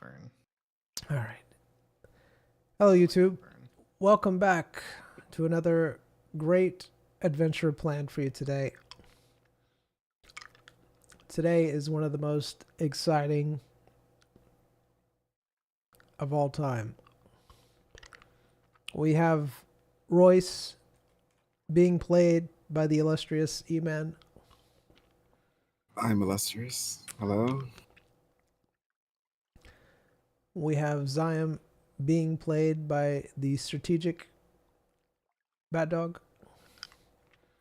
burn. All right. Hello, YouTube. Burn. Welcome back to another great adventure planned for you today. Today is one of the most exciting of all time. We have Royce being played by the illustrious E-Man. I'm illustrious. Hello. We have Zion being played by the strategic Bat Dog.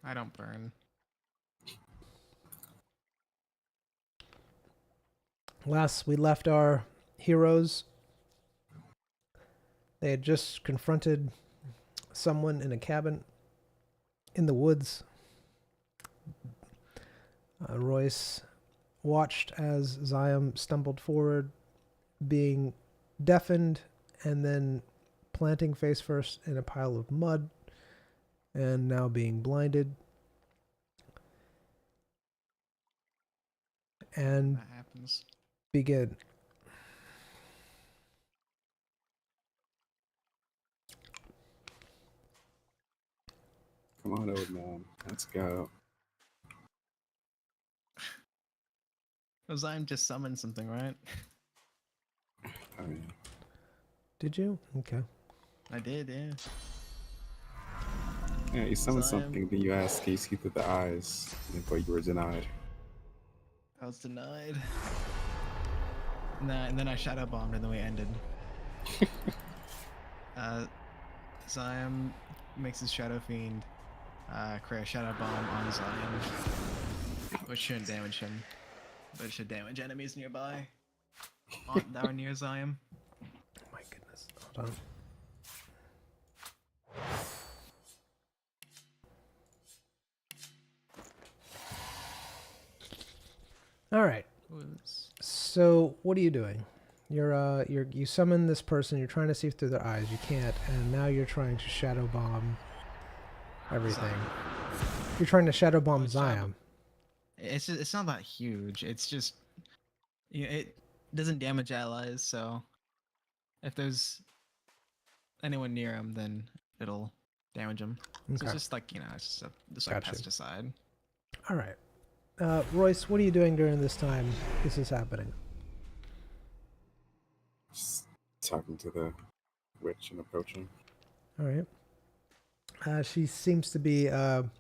I don't burn. Last we left our heroes, they had just confronted someone in a cabin in the woods. Royce watched as Zion stumbled forward, being deafened and then planting face first in a pile of mud and now being blinded. And That happens. begin. Come on, old man. Let's go. Zion just summoned something, right? Oh, yeah. Did you? Okay. I did, yeah. Yeah, you summon Zion. something, then you ask, can you see through the eyes? But you were denied. I was denied. And then I shadow bombed and then we ended. Zion makes his shadow fiend create a shadow bomb on Zion, which shouldn't damage him, but it should damage enemies nearby. That are near Zion. Oh my goodness. Hold on. All right. So what are you doing? You summon this person. You're trying to see through their eyes. You can't, and now you're trying to shadow bomb everything. Zion. You're trying to shadow bomb it's Zion. It's not that huge. It's just it doesn't damage allies. So if there's anyone near him, then it'll damage him. So Okay. it's just like it's just like Gotcha. pesticide. All right. Royce, what are you doing during this time this is happening? Just talking to the witch and approaching. All right. She seems to be kind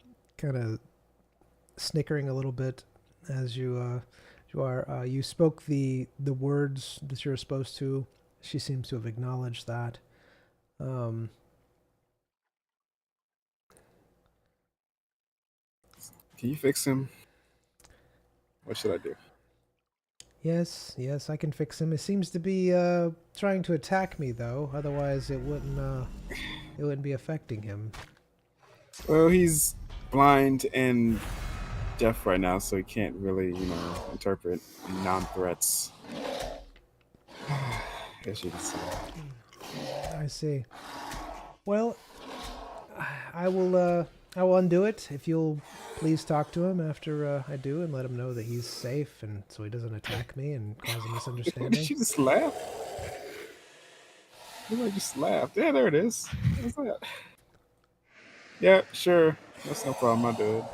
of snickering a little bit as you spoke the words that you're supposed to. She seems to have acknowledged that. Can you fix him? What should I do? Yes, I can fix him. It seems to be trying to attack me though. Otherwise, it wouldn't be affecting him. Well, he's blind and deaf right now, so he can't really, interpret non-threats. As you can see. I see. Well, I will undo it if you'll please talk to him after I do and let him know that he's safe and so he doesn't attack me and cause a misunderstanding. She just laughed. I just laughed. Yeah, there it is. What's that? Yeah, sure. That's no problem. I'll do it.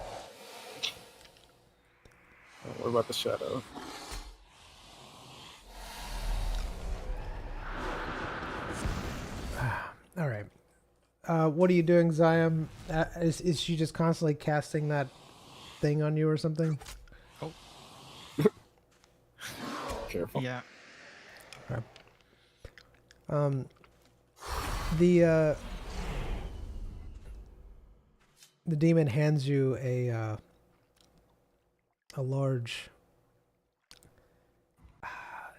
What about the shadow? All right. What are you doing, Zion? Is she just constantly casting that thing on you or something? Oh. Careful. Yeah. Okay. The demon hands you a large.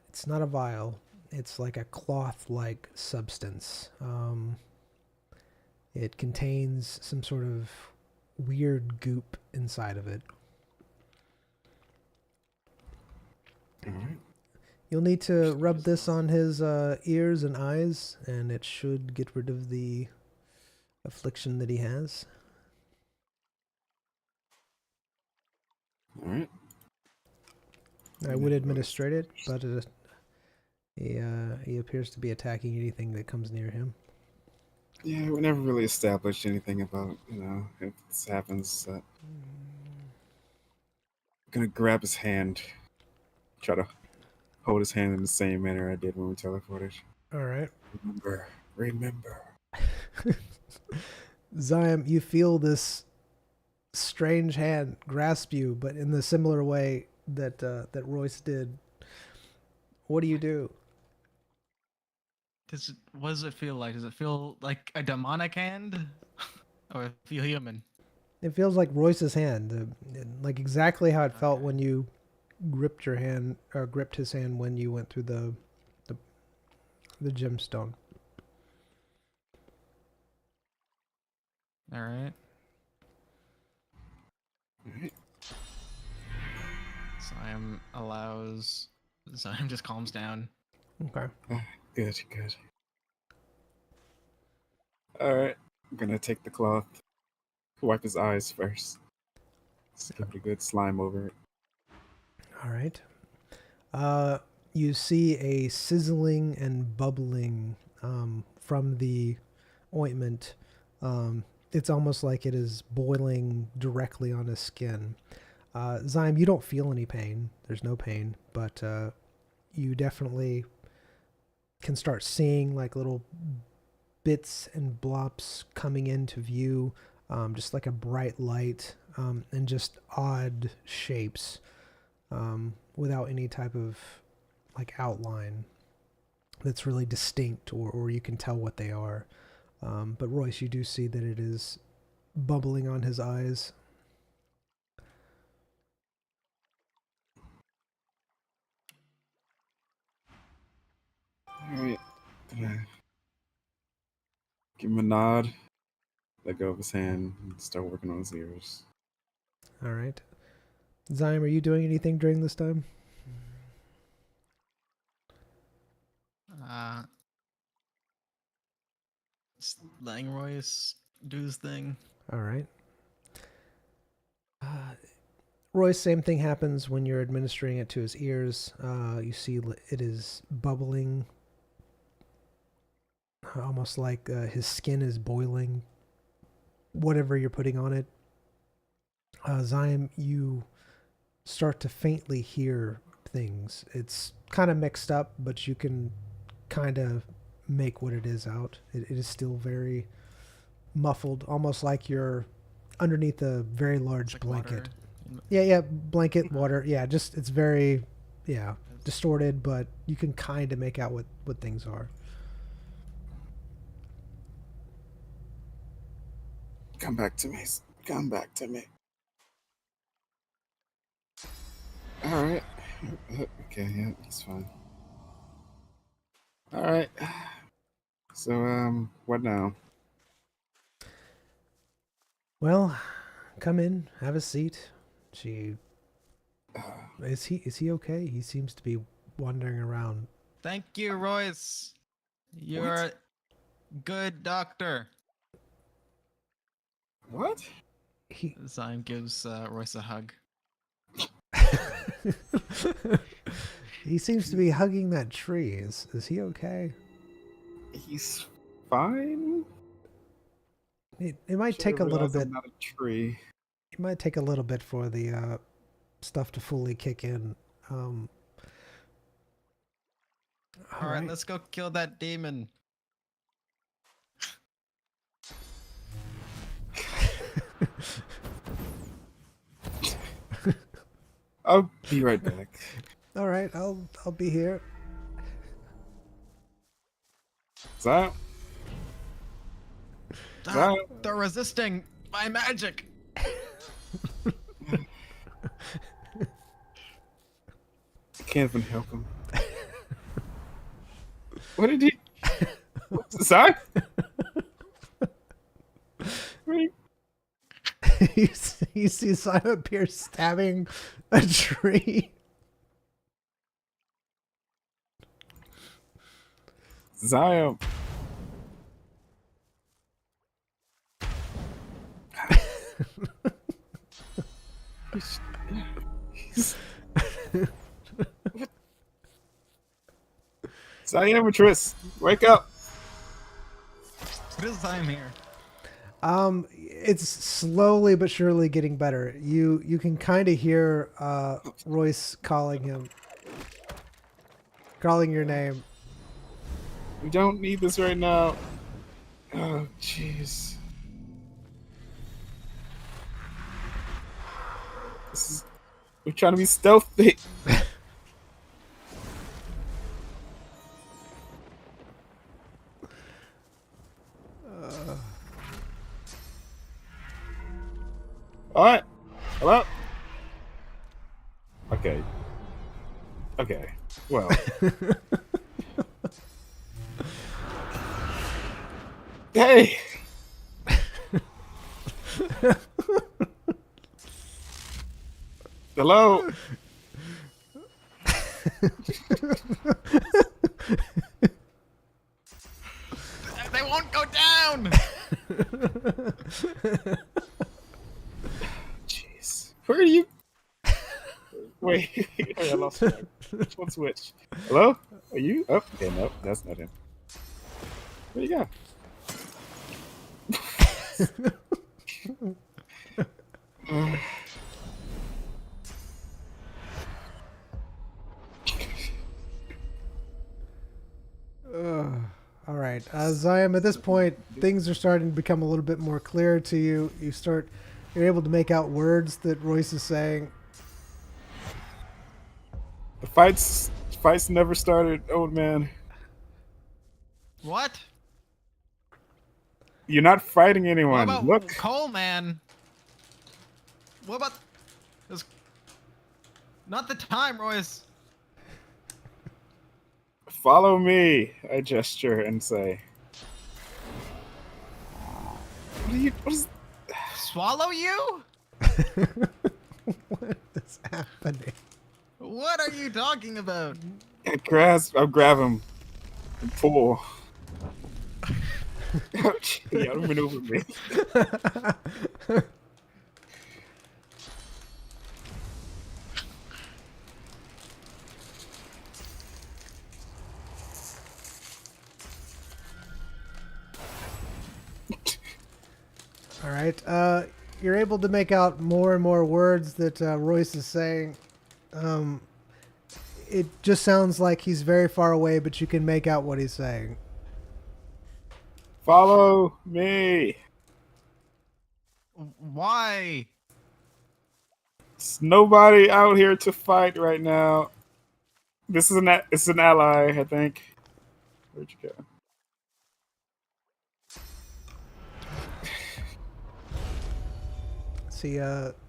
It's not a vial. It's like a cloth-like substance. It contains some sort of weird goop inside of it. Alright. You'll need to rub this on his ears and eyes, and it should get rid of the affliction that he has. Alright. I would administrate it, but he appears to be attacking anything that comes near him. Yeah, we never really established anything about, if this happens. I'm gonna grab his hand, try to hold his hand in the same manner I did when we teleported. All right. Remember. Zion, you feel this strange hand grasp you, but in the similar way that that Royce did. What do you do? What does it feel like? Does it feel like a demonic hand, or feel human? It feels like Royce's hand, like exactly how it felt Okay. when you gripped your hand or gripped his hand when you went through the gemstone. All right. Alright. Zion just calms down. Okay. Good. Alright. I'm gonna take the cloth, wipe his eyes first. Just give it a good slime over it. All right. You see a sizzling and bubbling from the ointment. It's almost like it is boiling directly on his skin. Zyme, you don't feel any pain. There's no pain, but you definitely can start seeing like little bits and blops coming into view, just like a bright light, and just odd shapes without any type of like outline that's really distinct or you can tell what they are. But Royce, you do see that it is bubbling on his eyes. Alright. Gonna give him a nod, let go of his hand, and start working on his ears. All right. Zyme, are you doing anything during this time? Just letting Royce do his thing. All right. Royce, same thing happens when you're administering it to his ears. You see it is bubbling, almost like his skin is boiling. Whatever you're putting on it. Zyme, you start to faintly hear things. It's kind of mixed up, but you can kind of make what it is out. It is still very muffled, almost like you're underneath a very large Like blanket. water. Yeah, blanket, water. Yeah, just it's very, distorted, but you can kind of make out what things are. Come back to me. Come back to me. Alright. Okay, yeah, that's fine. Alright. So, what now? Well, come in, have a seat. She Uh, is he okay? He seems to be wandering around. Thank you, Royce. You're a good doctor. what? He Zion gives Royce a hug. he seems to be hugging that tree. Is he okay? He's fine? It might Should've take a little realized I'm bit. not a tree. It might take a little bit for the stuff to fully kick in. All right, let's go kill that demon. I'll be right back. All right, I'll be here. Zion? Zion? They're resisting my magic. I can't even help him. What did he? Zion? You see Simon Pierce stabbing a tree. Zion. Cyamatris, wake up! What is Zion here? It's slowly but surely getting better. You can kind of hear Royce calling your name. We don't need this right now. Oh, jeez. We're trying to be stealthy. All right. Hello. Okay. Okay. Well. Hey. Hello. They won't go down. Jeez. Where are you? Wait. I lost track. Which one's which? Hello? Are you? Oh, okay. No, that's not him. Where you go? All right, Zion. At this point, things are starting to become a little bit more clear to you. You're able to make out words that Royce is saying. The fights never started, old man. What? You're not fighting What anyone. about Look. Cole, man? What about... It's not the time, Royce. Follow me, I gesture and say. What is... Swallow you? What is happening? What are you talking about? I'll grab him and pull. Ouch. Yeah, don't maneuver me. All right. You're able to make out more and more words that Royce is saying. It just sounds like he's very far away, but you can make out what he's saying. Follow me. Why? There's nobody out here to fight right now. This is it's an ally, I think. Where'd you go?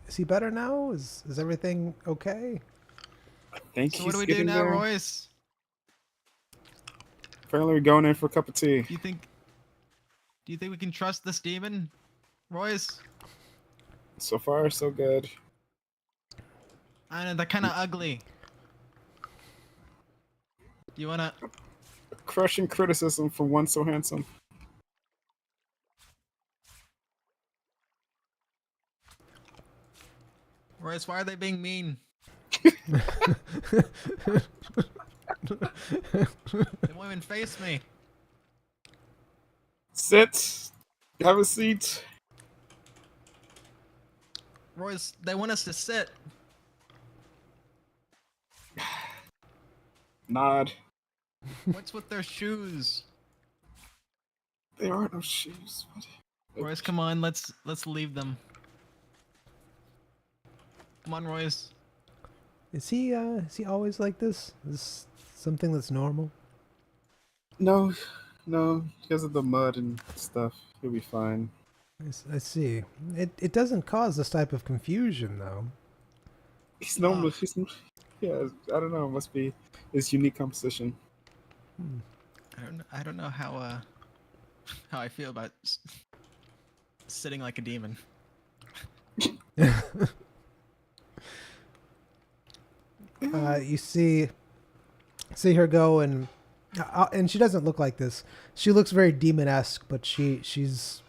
Is he better now? Is everything okay? I think So he's what do we do getting now, there. Royce? Apparently we're going in for a cup of tea. Do you think we can trust this demon, Royce? So far, so good. I know they're kind of ugly. Do you wanna? Crushing criticism from one so handsome. Royce, why are they being mean? They won't even face me. Sit. Have a seat. Royce, they want us to sit. Nod. What's with their shoes? There are no shoes. What? Royce, come on, let's leave them. Come on, Royce. Is he always like this? Is this something that's normal? No, because of the mud and stuff, he'll be fine. I see. It doesn't cause this type of confusion, though. He's normal. Yeah, I don't know. It must be his unique composition. I don't know how I feel about sitting like a demon. You see her go, and she doesn't look like this. She looks very demon-esque, but she's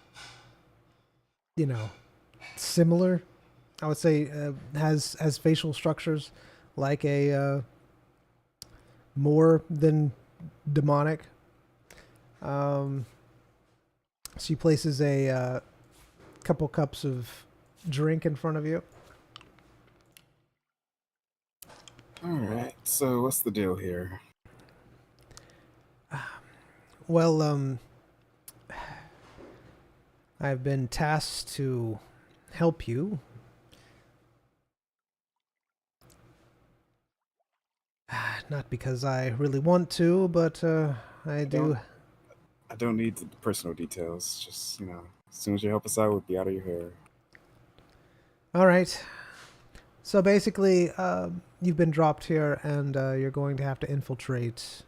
similar. I would say has facial structures like a more than demonic. She places a couple cups of drink in front of you. All right. So what's the deal here? Well, I've been tasked to help you. Not because I really want to, but I do. I don't need the personal details. Just as soon as you help us out, we'll be out of your hair. All right. So basically, you've been dropped here, and you're going to have to infiltrate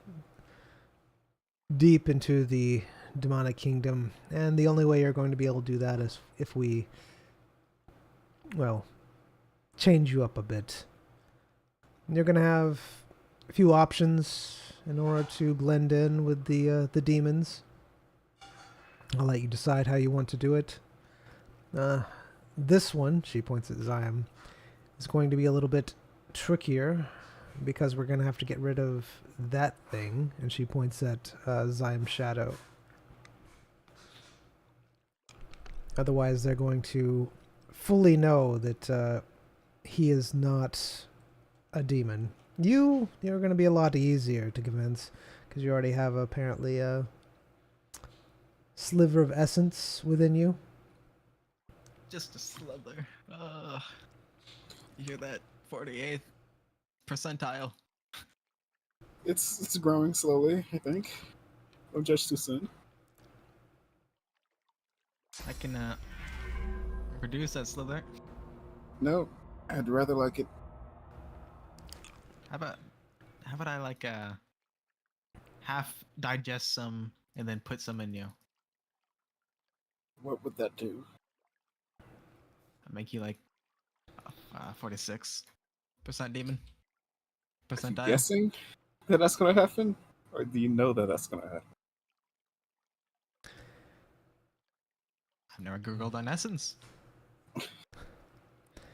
deep into the demonic kingdom. And the only way you're going to be able to do that is if we, well, change you up a bit. You're going to have a few options in order to blend in with the demons. I'll let you decide how you want to do it. This one, she points at Zion, is going to be a little bit trickier because we're going to have to get rid of that thing. And she points at Zion's shadow. Otherwise, they're going to fully know that he is not a demon. You're going to be a lot easier to convince because you already have apparently a sliver of essence within you. Just a slither. You hear that? 48th percentile. It's growing slowly, I think. Don't judge too soon. I can reduce that slither. No, I'd rather like it. How about I like half digest some and then put some in you? What would that do? I'll make you like 46% demon. Are you Percentile. guessing that that's gonna happen, or do you know that that's gonna happen? I've never googled on essence.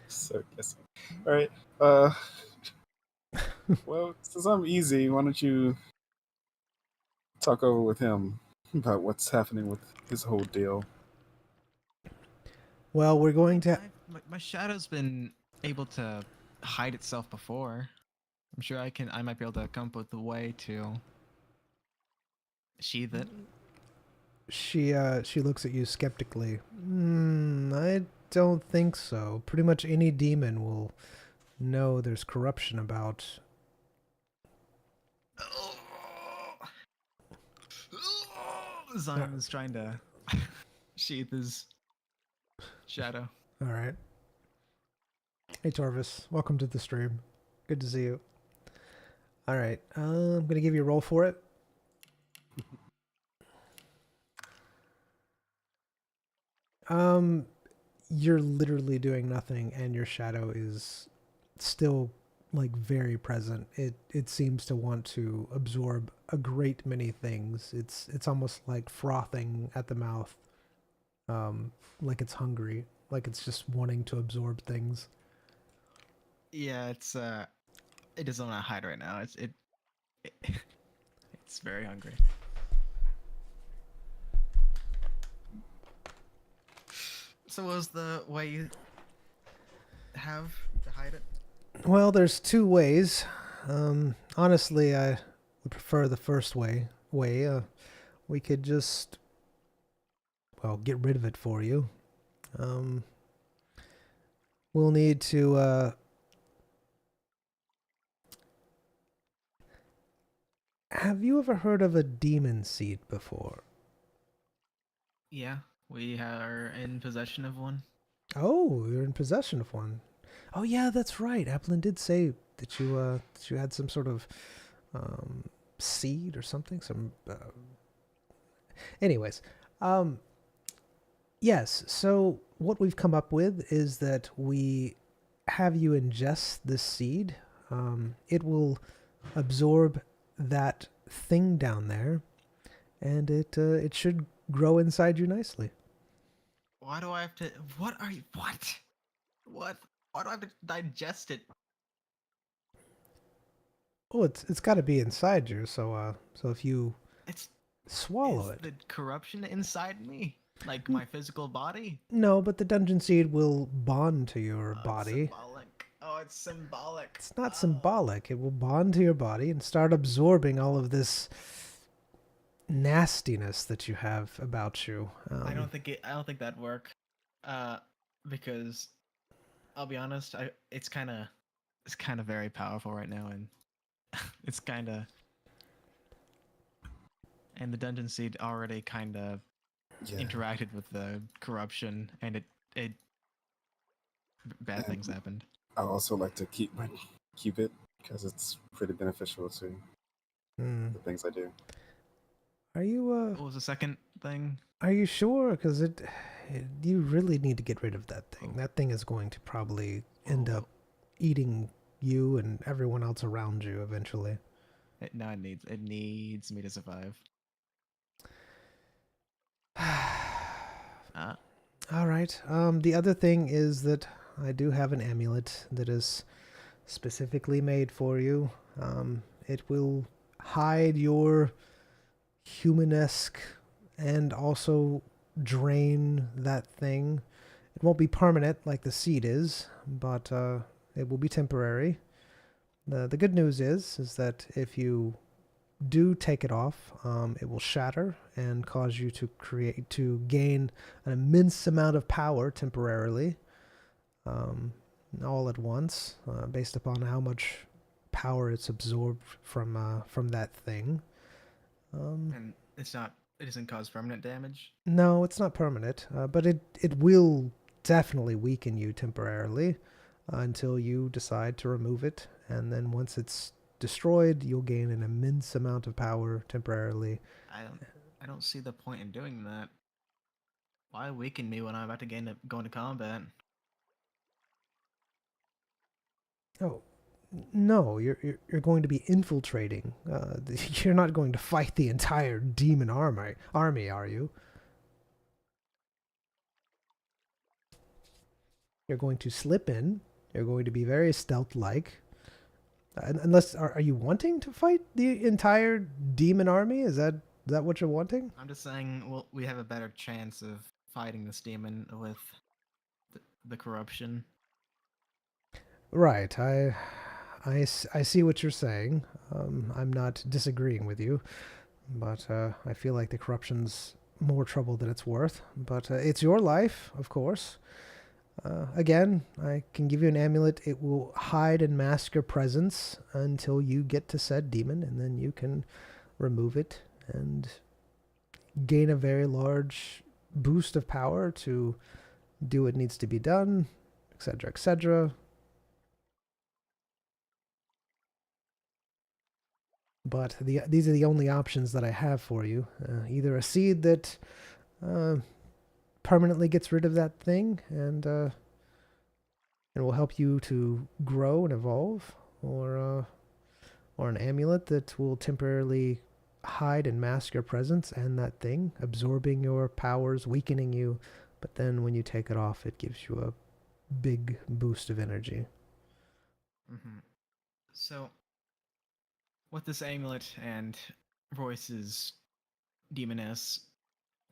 So guessing. All right. Well, since I'm easy, why don't you talk over with him about what's happening with his whole deal? Well, we're going to... My shadow's been able to hide itself before. I'm sure I might be able to come up with a way to sheath it. She looks at you skeptically. I don't think so. Pretty much any demon will know there's corruption about. Zion is trying to sheath his shadow. All right. Hey Torvis, welcome to the stream. Good to see you. All right, I'm gonna give you a roll for it. You're literally doing nothing, and your shadow is still like very present. It seems to want to absorb a great many things. It's almost like frothing at the mouth, like it's hungry, like it's just wanting to absorb things. Yeah, it doesn't want to hide right now. It's very hungry. So what was the way you have to hide it? Well, there's two ways. Honestly, I would prefer the first way. We could just, well, get rid of it for you. We'll need to, have you ever heard of a demon seed before? Yeah, we are in possession of one. Oh, you're in possession of one. Oh yeah, that's right. Applin did say that you had some sort of seed or something. Anyways, yes. So what we've come up with is that we have you ingest this seed. It will absorb that thing down there, and it should grow inside you nicely. Why do I have to? What are you? What? What? Why do I have to digest it? Oh, it's got to be inside you. So if you It's swallow is it, the corruption inside me, like my physical body. no, but the dungeon seed will bond to your Oh, it's body. symbolic. Oh, it's symbolic. It's not Oh. symbolic. It will bond to your body and start absorbing all of this nastiness that you have about you. I don't think that'd work. Uh, because I'll be honest, it's kind of very powerful right now, and it's kind of, and the dungeon seed already kind of Yeah. interacted with the corruption, and it bad things And happened. I also like to keep it because it's pretty beneficial to Hmm. the things I do. Are you What was the second thing? are you sure? Because you really need to get rid of that thing. Oh. That thing is going to probably end Oh. up eating you and everyone else around you eventually. No, it needs me to survive. Uh, All right. The other thing is that I do have an amulet that is specifically made for you. It will hide your humanesque and also drain that thing. It won't be permanent like the seed is, but it will be temporary. The good news is that if you do take it off, it will shatter and cause you to gain an immense amount of power temporarily, all at once, based upon how much power it's absorbed from that thing. and it doesn't cause permanent damage. No, it's not permanent, but it will definitely weaken you temporarily until you decide to remove it, and then once it's destroyed, you'll gain an immense amount of power temporarily. I don't see the point in doing that. Why weaken me when I'm about to go into combat? Oh, no, you're going to be infiltrating. You're not going to fight the entire demon army, are you? You're going to slip in. You're going to be very stealth-like. Unless, are you wanting to fight the entire demon army? Is that what you're wanting? I'm just saying, well, we have a better chance of fighting this demon with the corruption. Right. I see what you're saying. I'm not disagreeing with you, but I feel like the corruption's more trouble than it's worth. But it's your life, of course. Again, I can give you an amulet. It will hide and mask your presence until you get to said demon, and then you can remove it and gain a very large boost of power to do what needs to be done, etc., etc. But these are the only options that I have for you. Either a seed that permanently gets rid of that thing and will help you to grow and evolve, or an amulet that will temporarily hide and mask your presence and that thing, absorbing your powers, weakening you, but then when you take it off, it gives you a big boost of energy. Mm-hmm. So, with this amulet and Royce's demoness,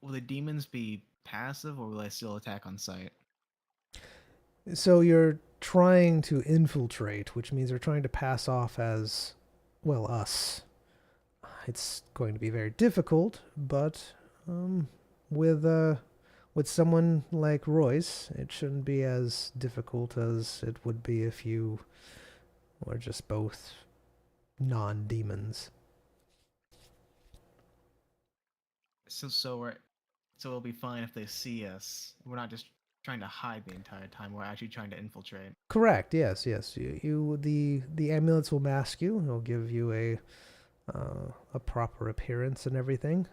will the demons be passive or will they still attack on sight? So you're trying to infiltrate, which means you're trying to pass off as, well, us. It's going to be very difficult, but with someone like Royce, it shouldn't be as difficult as it would be if you were just both non-demons. So it'll be fine if they see us. We're not just trying to hide the entire time. We're actually trying to infiltrate. Correct. Yes. The amulets will mask you. It'll give you a proper appearance and everything.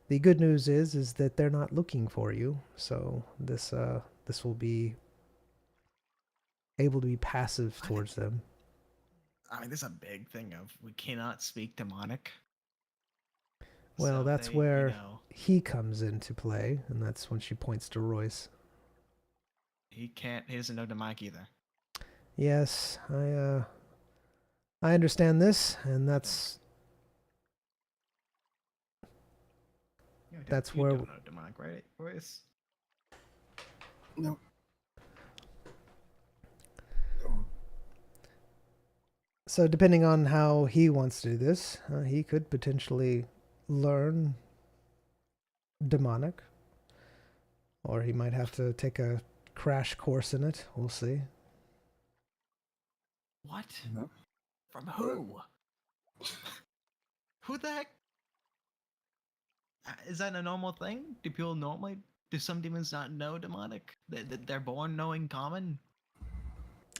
The good news is that they're not looking for you, so this will be able to be passive towards them. I mean, there's a big thing of we cannot speak demonic. Well, So that's they, where he comes into play, and that's when she points to Royce. he doesn't know demonic either. Yes, I understand this, and that's You where don't know demonic, right, Royce? No. so depending on how he wants to do this, he could potentially learn demonic, or he might have to take a crash course in it. We'll see. What? No. From who? Who the heck? Is that a normal thing? Do people normally? Do some demons not know demonic? They're born knowing common?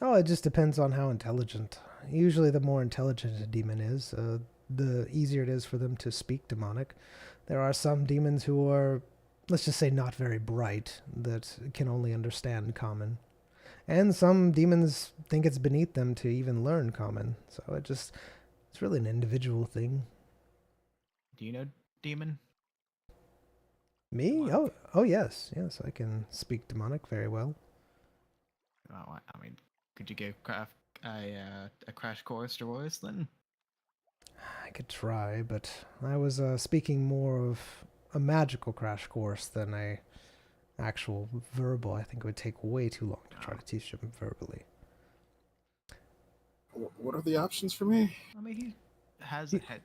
Oh, it just depends on how intelligent. Usually, the more intelligent a demon is, the easier it is for them to speak demonic. There are some demons who are, let's just say, not very bright, that can only understand common. And some demons think it's beneath them to even learn common. So it's really an individual thing. Do you know demon? Me? Demonic? Oh yes, I can speak demonic very well. Oh, I mean, could you give craft a crash course to Royce then? I could try, but I was speaking more of a magical crash course than a actual verbal. I think it would take way too long to try to teach him verbally. What are the options for me? I mean, he has a head.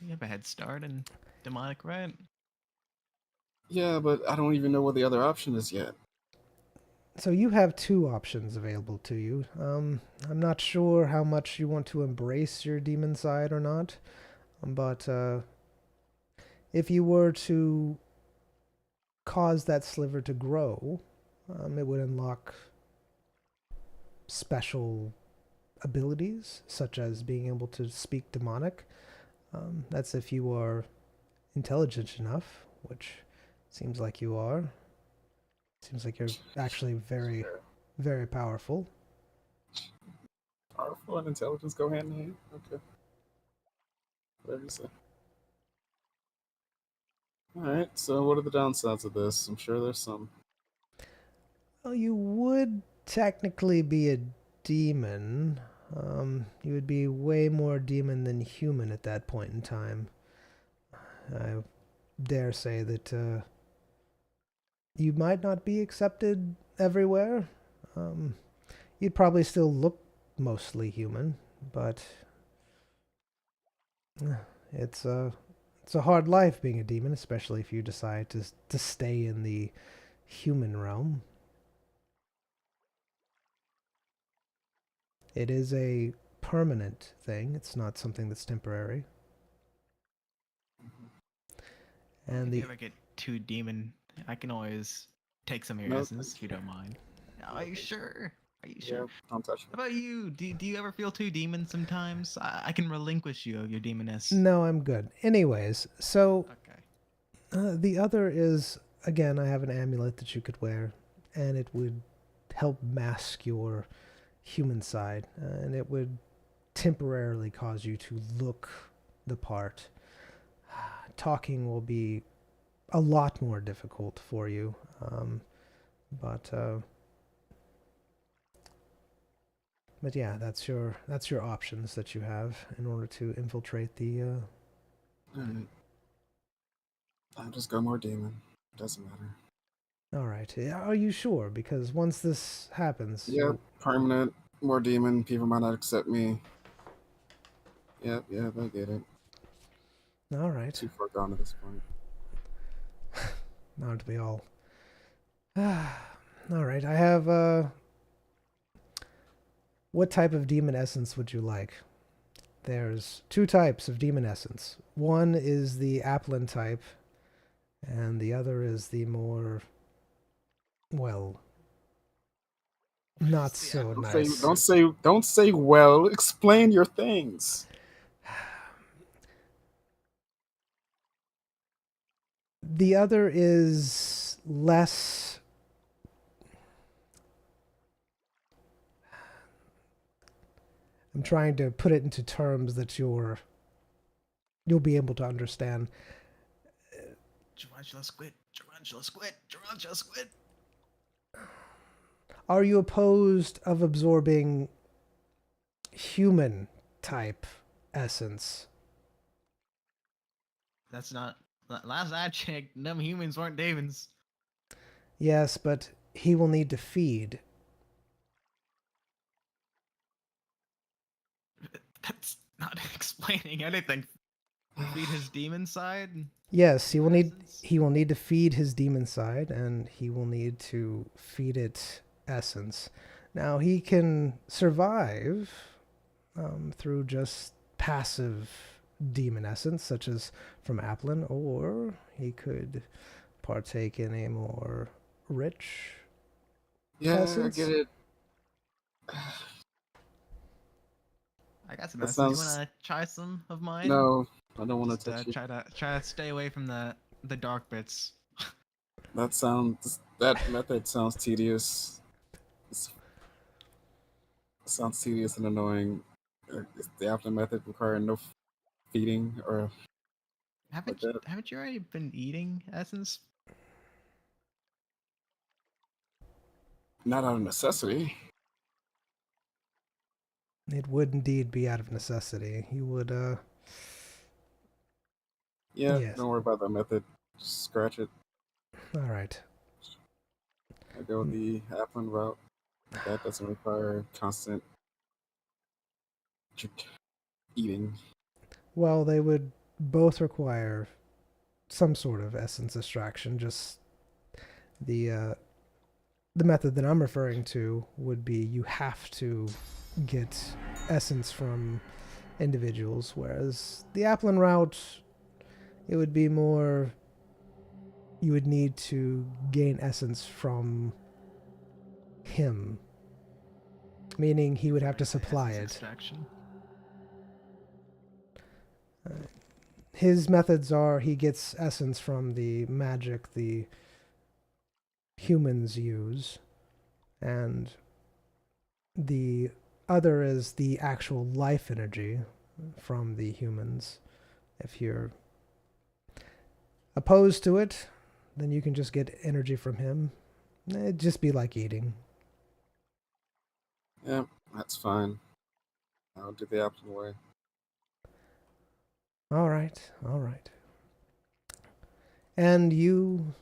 You have a head start in demonic, right? Yeah, but I don't even know what the other option is yet. So you have two options available to you. I'm not sure how much you want to embrace your demon side or not, but if you were to cause that sliver to grow, it would unlock special abilities, such as being able to speak demonic. That's if you are intelligent enough, which seems like you are. Seems like you're actually very, very powerful. Powerful and intelligence go hand in hand? Okay. Whatever you say. Alright, so what are the downsides of this? I'm sure there's some. Well, you would technically be a demon. You would be way more demon than human at that point in time. I dare say that you might not be accepted everywhere. You'd probably still look mostly human, but it's a hard life being a demon, especially if you decide to stay in the human realm. It is a permanent thing. It's not something that's temporary. And If the you ever get too demon, I can always take some of your No, essence if you don't mind. Are you sure? Are you Yeah, sure? don't touch How me. about you? Do you ever feel too demon sometimes? I can relinquish you of your demoness. no, I'm good. Anyways, so Okay. the other is, again, I have an amulet that you could wear, and it would help mask your human side, and it would temporarily cause you to look the part. Talking will be a lot more difficult for you, but yeah, that's your options that you have in order to infiltrate the. Alright. I'll just go more demon. Doesn't matter. All right, are you sure? Because once this happens, Yep, permanent, more demon. People might not accept me. Yep, I get it. all right, Too far gone at this point. aren't we all? All right, I have. What type of demon essence would you like? There's two types of demon essence. One is the Applin type, and the other is the more, well, not so nice. Don't say well. Explain your things. The other is less. I'm trying to put it into terms that you'll be able to understand. Tarantula squid. Tarantula squid. Tarantula squid. Are you opposed of absorbing human type essence. That's not. Last I checked, them humans weren't demons. Yes, but he will need to feed. That's not explaining anything. Feed his demon side. Yes, Essence? he will need to feed his demon side, and he will need to feed it essence. Now he can survive through just passive demon essence, such as from Applin, or he could partake in a more rich Yeah, essence. I get it. I got some That essence. You sounds. wanna try some of mine? No, I don't want Just to touch you. try to stay away from the dark bits. That method sounds tedious. It sounds tedious and annoying. Is the Apple method requiring no feeding or like that? Haven't you already been eating essence? Not out of necessity. It would indeed be out of necessity. He would, Yeah, yes. don't worry about that method. Just scratch it. All right. I go the Applin route. That doesn't require constant eating. Well, they would both require some sort of essence extraction. Just the method that I'm referring to would be you have to get essence from individuals, whereas the Applin route, it would be more you would need to gain essence from him, meaning he would have to supply Essence it. extraction. His methods are he gets essence from the magic the humans use, and the other is the actual life energy from the humans. If you're opposed to it, then you can just get energy from him. It'd just be like eating. Yeah, that's fine. I'll do the Applin way. All right, all right. And you,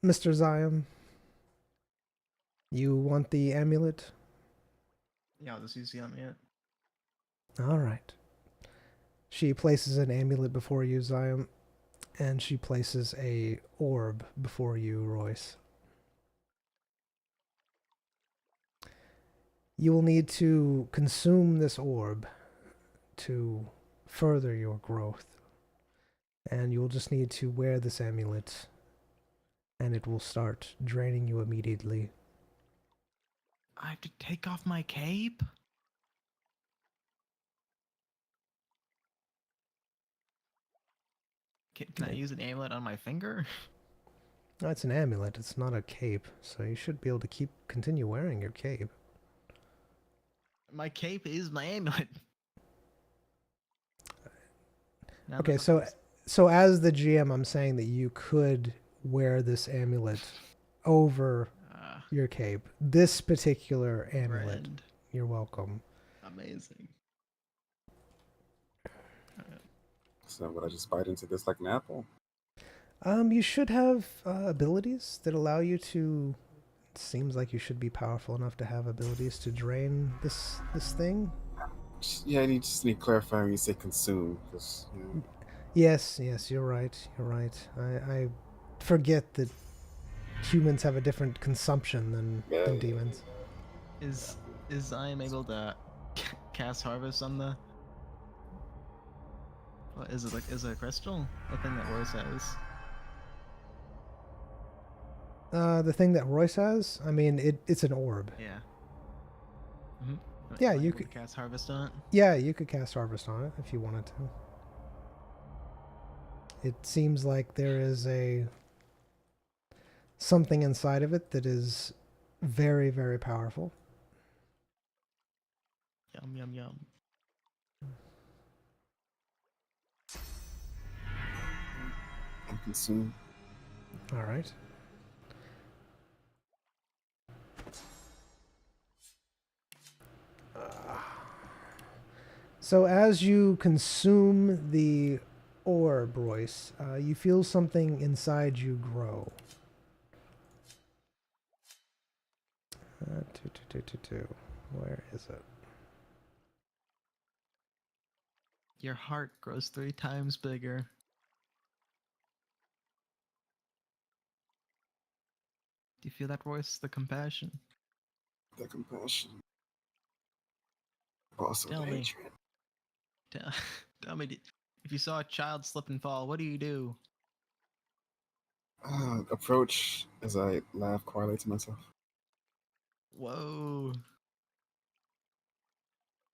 Mr. Zion, you want the amulet? Yeah, I'll just use the amulet. All right. She places an amulet before you, Zion, and she places a orb before you, Royce. You will need to consume this orb to further your growth. And you will just need to wear this amulet, and it will start draining you immediately. I have to take off my cape? Can I use an amulet on my finger? It's an amulet, it's not a cape, so you should be able to continue wearing your cape. My cape is my amulet. Now Okay, that- so as the GM, I'm saying that you could wear this amulet over your cape. This particular amulet. Red. You're welcome. Amazing. So would I just bite into this like an apple? You should have abilities that allow you to. It seems like you should be powerful enough to have abilities to drain this thing. Yeah, you just need to clarify when you say consume, because Yes, you're right. You're right. I forget that humans have a different consumption than demons. Is I am able to cast harvest on the. What is it like? Is it a crystal? The thing that Royce says. The thing that Royce has, I mean, it's an orb. Yeah. Yeah, Am I you able to could. cast harvest on it. Yeah, you could cast harvest on it if you wanted to. It seems like there is something inside of it that is very, very powerful. Yum yum yum. I'm consumed. All right. So as you consume the orb, Royce, you feel something inside you grow. Two. Where is it? Your heart grows 3 times bigger. Do you feel that, Royce? The compassion? The compassion. Also Tell the me. hatred. Tell me, if you saw a child slip and fall, what do you do? Approach as I laugh quietly to myself. Whoa.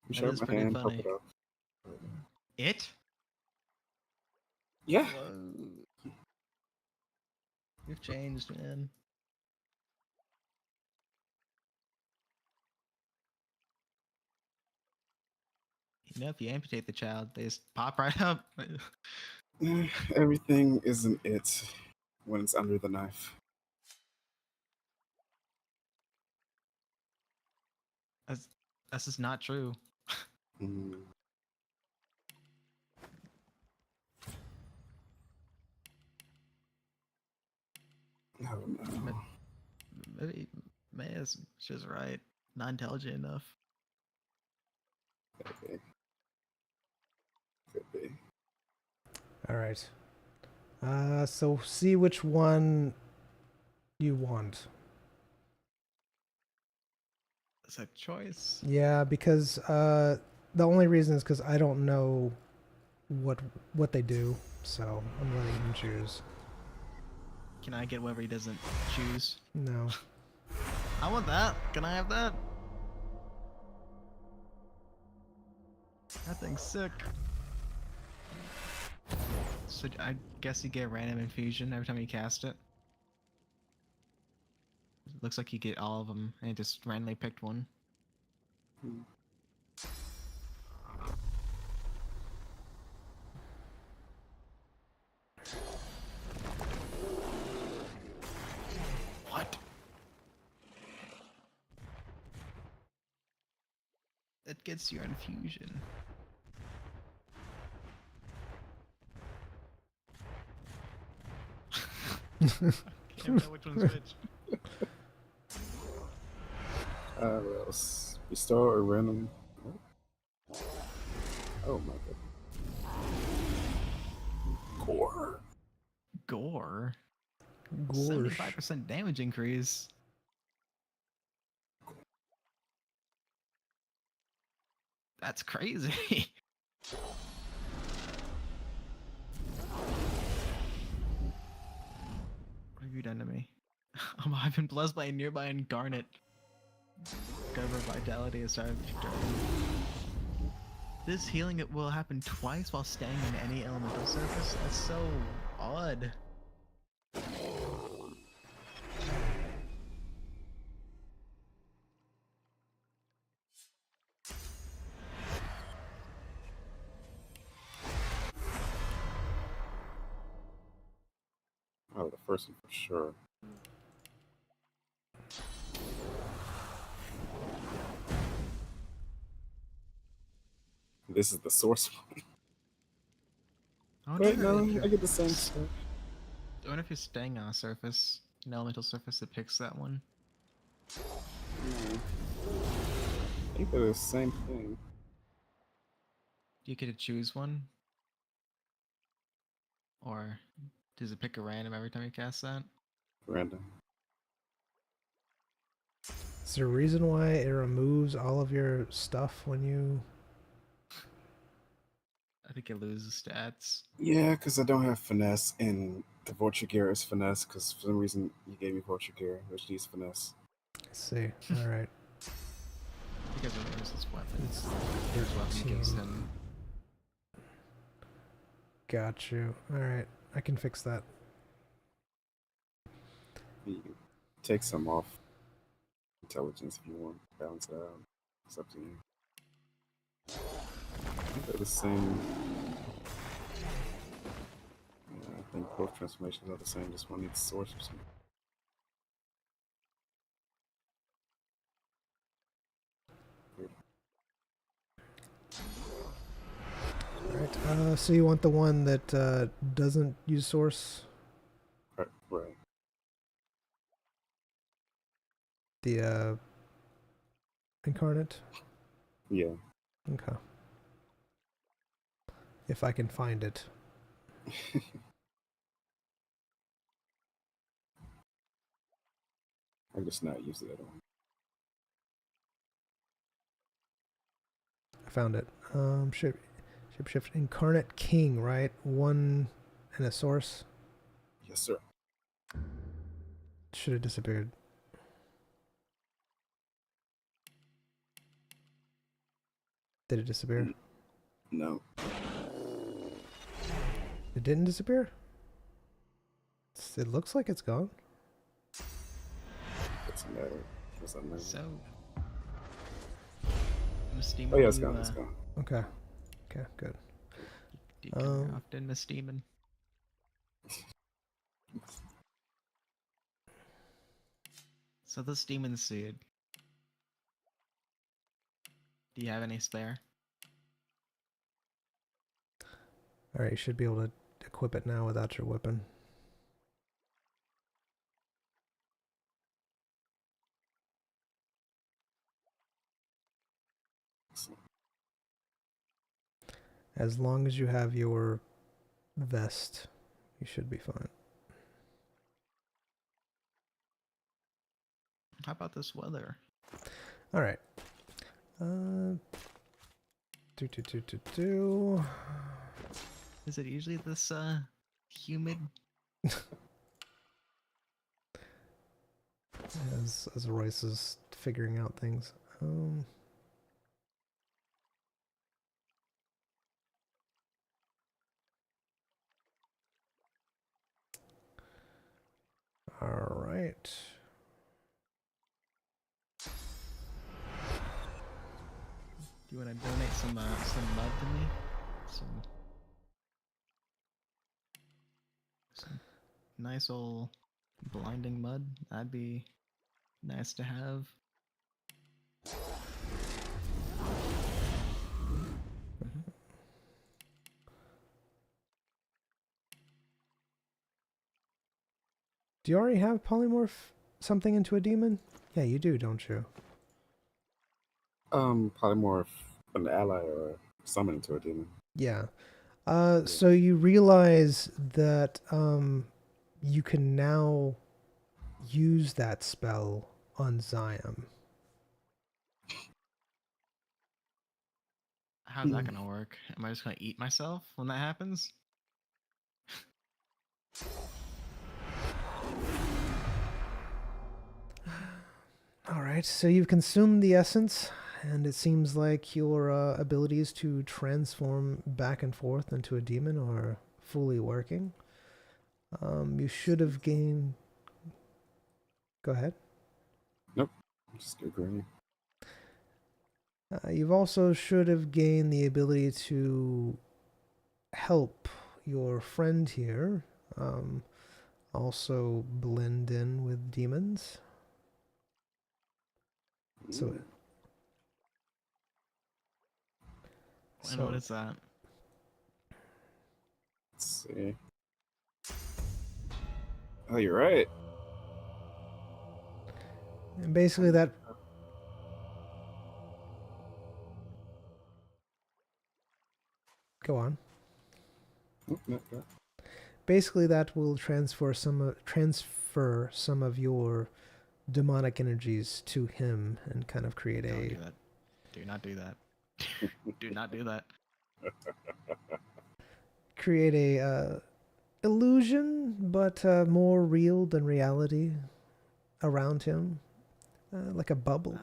Reach That out is my pretty hand, help funny. it up. It? Yeah. Whoa. You've changed, man. You know, if you amputate the child, they just pop right up. Everything isn't it when it's under the knife. That's just not true. Mm. Oh no. Maybe Maya's just right. Not intelligent enough. Okay. Could be. All right. So see which one you want. Is that choice? Yeah, because the only reason is because I don't know what they do, so I'm letting him choose. Can I get whatever he doesn't choose? No. I want that. Can I have that? That thing's sick. So I guess you get random infusion every time you cast it. Looks like you get all of them, and it just randomly picked one. Hmm. What? It gets your infusion. Can't tell which one's which. What else? Bestow a random. Oh my god. Core. Gore. Gorsh. 75% damage increase. That's crazy. What have you done to me? I've been blessed by a nearby incarnate. Discover vitality is started to turn. This healing it will happen twice while staying in any elemental surface. That's so odd. Oh, the first one for sure. This is the source one. Wait, no, I get the same stuff. I wonder if you're staying on a surface, an elemental surface that picks that one. No. I think they're the same thing. Do you get to choose one? Or does it pick a random every time you cast that? Random. Is there a reason why it removes all of your stuff when you... I think it loses stats. Yeah, because I don't have finesse, and the Vulture Gear is finesse, because for some reason you gave me Vulture Gear, which needs finesse. I see. All right. Because it loses his weapon. It's His weapon gives 13. him. Got you. All right. I can fix that. You can take some off intelligence if you want, balance it out. It's up to you. I think they're the same. Yeah, I think both transformations are the same, just one needs source or something. So you want the one that doesn't use source? Right. The incarnate? Yeah. Okay. If I can find it. I'm just not used to that one. I found it. Shift incarnate king, right? One and a source. Yes, sir. Should have disappeared. Did it disappear? No. It didn't disappear? It looks like it's gone. What's the matter? What's that matter? So, Miss Demon, Oh yeah, it's you, gone. It's gone. Okay. Okay, good. do you come often, Miss Demon? So this demon seed. Do you have any spare? Alright, you should be able to equip it now without your weapon. As long as you have your vest, you should be fine. How about this weather? Alright. Is it usually this humid? As Royce is figuring out things. All right. Do you want to donate some mud to me? Some nice old blinding mud. That'd be nice to have. Do you already have polymorph something into a demon? Yeah, you do, don't you? Polymorph an ally or summon into a demon. Yeah. So you realize that you can now use that spell on Zion. How's that gonna work? Am I just gonna eat myself when that happens? Alright, so you've consumed the essence, and it seems like your abilities to transform back and forth into a demon are fully working. You should have gained... Go ahead. Nope. Just agreeing. You've also should have gained the ability to help your friend here also blend in with demons. So, And what is that? Let's see. Oh, you're right. and basically that... Go on. Oh, no, no. Basically that will transfer some of your demonic energies to him and kind of create Don't a... do that. Do not do that. Do not do that. Create a illusion, but more real than reality around him, like a bubble.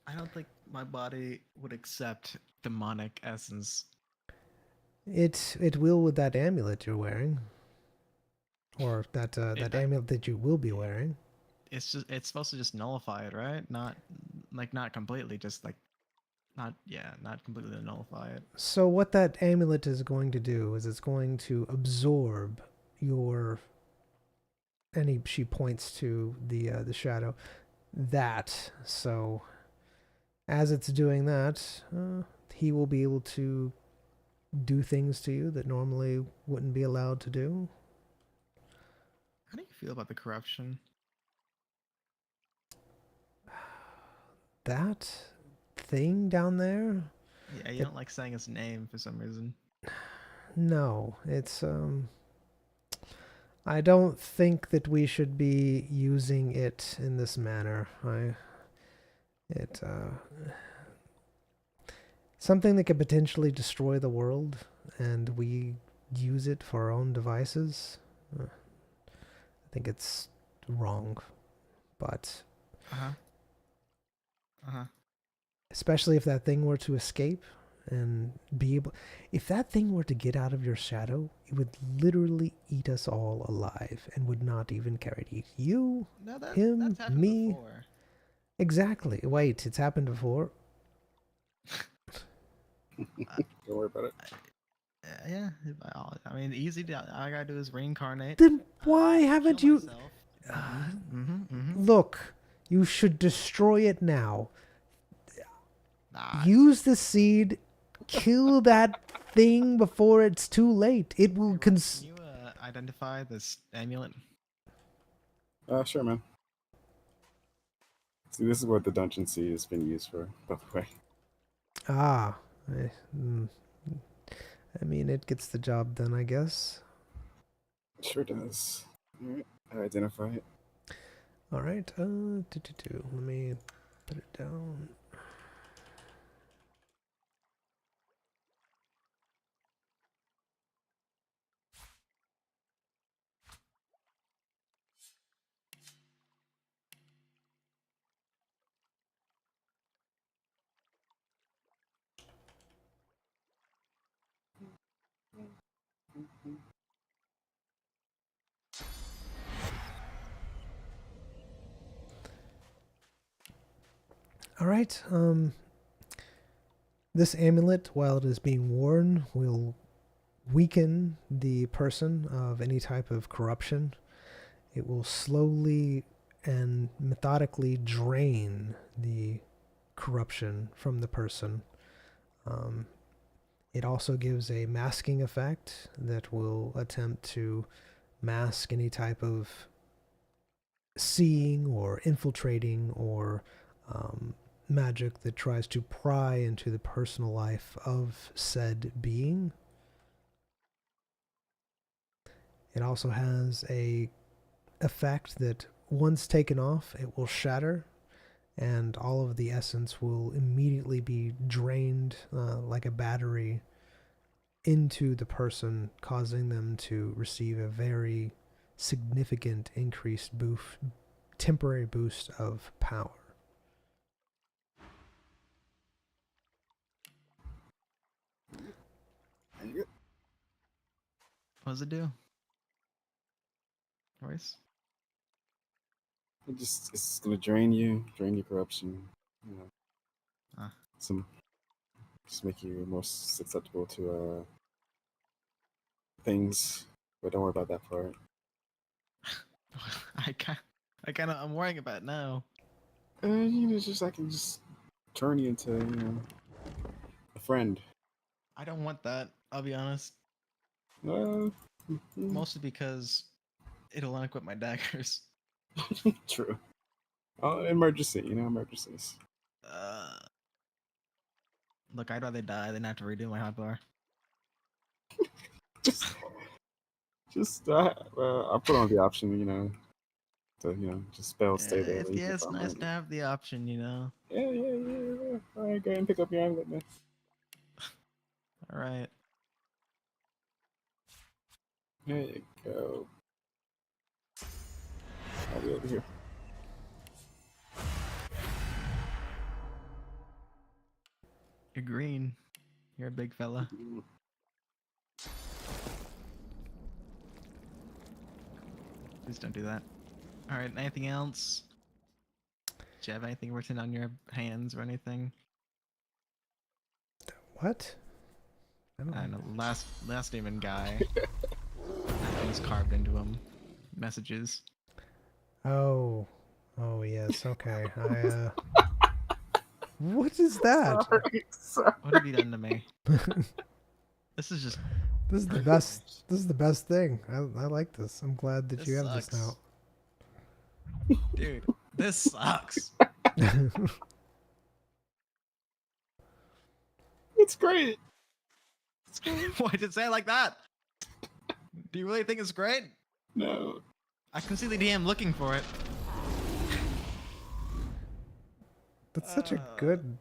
I don't think my body would accept demonic essence. It will with that amulet you're wearing, or that that amulet that you will be wearing. It's supposed to just nullify it, right? Not completely, just like not completely nullify it. So what that amulet is going to do is it's going to absorb your... And she points to the shadow. That, so as it's doing that, he will be able to do things to you that normally wouldn't be allowed to do. How do you feel about the corruption? That thing down there? Yeah, you don't like saying his name for some reason. No, it's I don't think that we should be using it in this manner. Something that could potentially destroy the world, and we use it for our own devices. I think it's wrong, but especially if that thing were to escape and be able, if that thing were to get out of your shadow, it would literally eat us all alive and would not even care. It'd eat you, No, him, that's happened me. before. Exactly. Wait, it's happened before. Don't worry about it. Yeah, I mean, easy. All I gotta do is reincarnate. Then why haven't kill you? myself. Look, you should destroy it now. Nah, Use the seed. Kill that thing before it's too late. It will can you identify this amulet? Sure, man. See, this is what the dungeon sea has been used for, by the way. Ah. I mean, it gets the job done, I guess. It sure does. Alright, I identify it. All right. Let me put it down. All right. This amulet, while it is being worn, will weaken the person of any type of corruption. It will slowly and methodically drain the corruption from the person. It also gives a masking effect that will attempt to mask any type of seeing or infiltrating or magic that tries to pry into the personal life of said being. It also has a effect that once taken off, it will shatter, and all of the essence will immediately be drained like a battery into the person, causing them to receive a very significant increased temporary boost of power. What does it do? Royce? It's gonna drain your corruption. You know, just make you more susceptible to things. But don't worry about that part. I'm worrying about it now. It's just I can just turn you into a friend. I don't want that. I'll be honest. Mostly because it'll unequip my daggers. True. Emergency, emergencies. Look, I'd rather die than have to redo my hotbar. I'll put on the option, to just spell stay there. Yeah, it's nice to have the option, Yeah. All right, go ahead and pick up your amulet, man. All right. There you go. I'll be over here. You're green. You're a big fella. Please don't do that. Alright, anything else? Do you have anything written on your hands or anything? What? I don't know. Last demon guy. Nothing was carved into him. Messages. Oh yes. Okay. What is that? Sorry. What have you done to me? This is just This is the best. This is the best thing. I like this. I'm glad that This you have this sucks. now. dude. This sucks. It's great. Why did you say it like that? Do you really think it's great? No. I can see the DM looking for it. That's such a good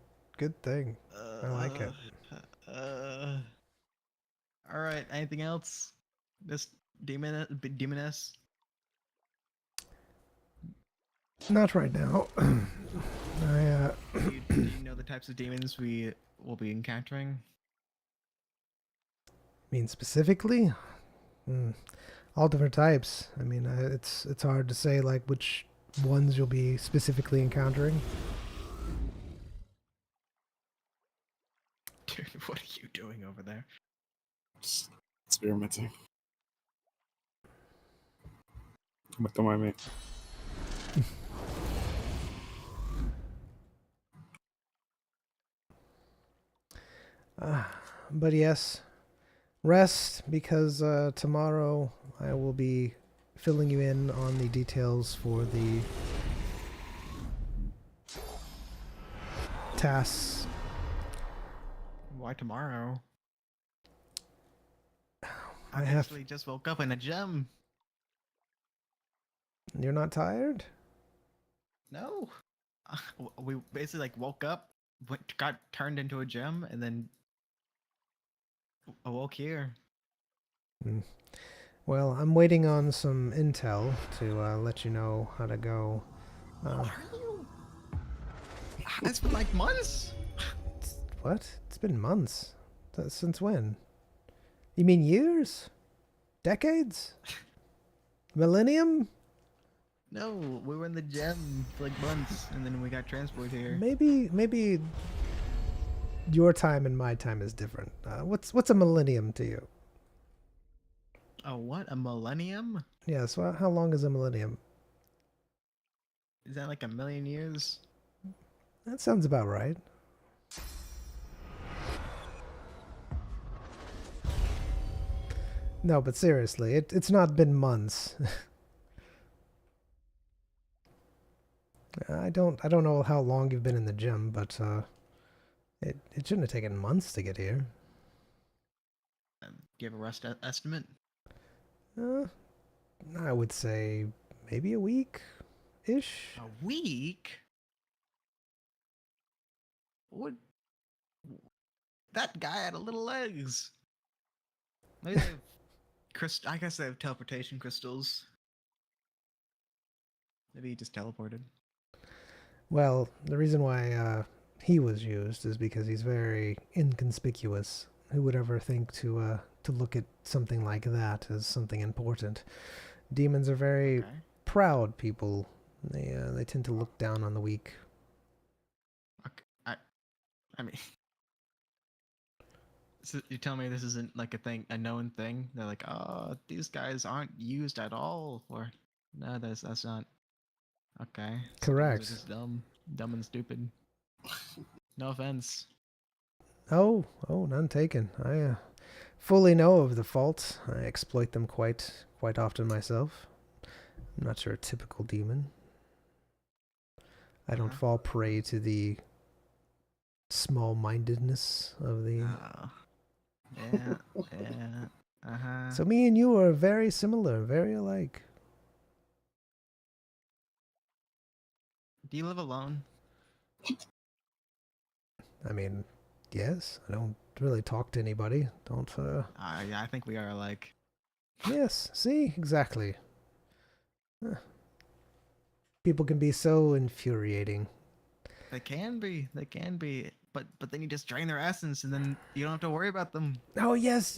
thing. I like it. All right. Anything else? This demoness. Not right now. I Do you know the types of demons we will be encountering? mean specifically, all different types. I mean, it's hard to say like which ones you'll be specifically encountering. Dude, what are you doing over there? Just experimenting. But don't mind me. But yes, rest because tomorrow I will be filling you in on the details for the tasks. Why tomorrow? I have. Actually just woke up in a gym. You're not tired? No. We basically like woke up, got turned into a gym, and then awoke here. Well, I'm waiting on some intel to let you know how to go. Are you? It's been like months. What? It's been months. Since when? You mean years? Decades? Millennium? No, we were in the gym for like months, and then we got transported here. Maybe your time and my time is different. What's a millennium to you? Oh, what? A millennium? Yeah, so how long is a millennium? Is that like a million years? That sounds about right. No, but seriously, it's not been months. I don't know how long you've been in the gym, but it shouldn't have taken months to get here. Do you have a rest estimate? I would say maybe a week-ish. A week? What? That guy had a little legs. Maybe they have I guess they have teleportation crystals. Maybe he just teleported. Well, the reason why he was used is because he's very inconspicuous. Who would ever think to look at something like that as something important? Demons are very proud people. They tend to look down on the weak. Okay. I mean, so you tell me this isn't like a known thing? They're like, oh, these guys aren't used at all. Or no, that's not. Okay. Correct. They're just dumb and stupid. No offense. Oh, none taken. I fully know of the faults. I exploit them quite often myself. I'm not sure a typical demon. I don't fall prey to the small-mindedness of the... Yeah. So me and you are very similar, very alike. Do you live alone? I mean, yes. I don't really talk to anybody. Don't, Yeah, I think we are alike. Yes, see? Exactly. People can be so infuriating. They can be. But then you just drain their essence, and then you don't have to worry about them. Oh, yes.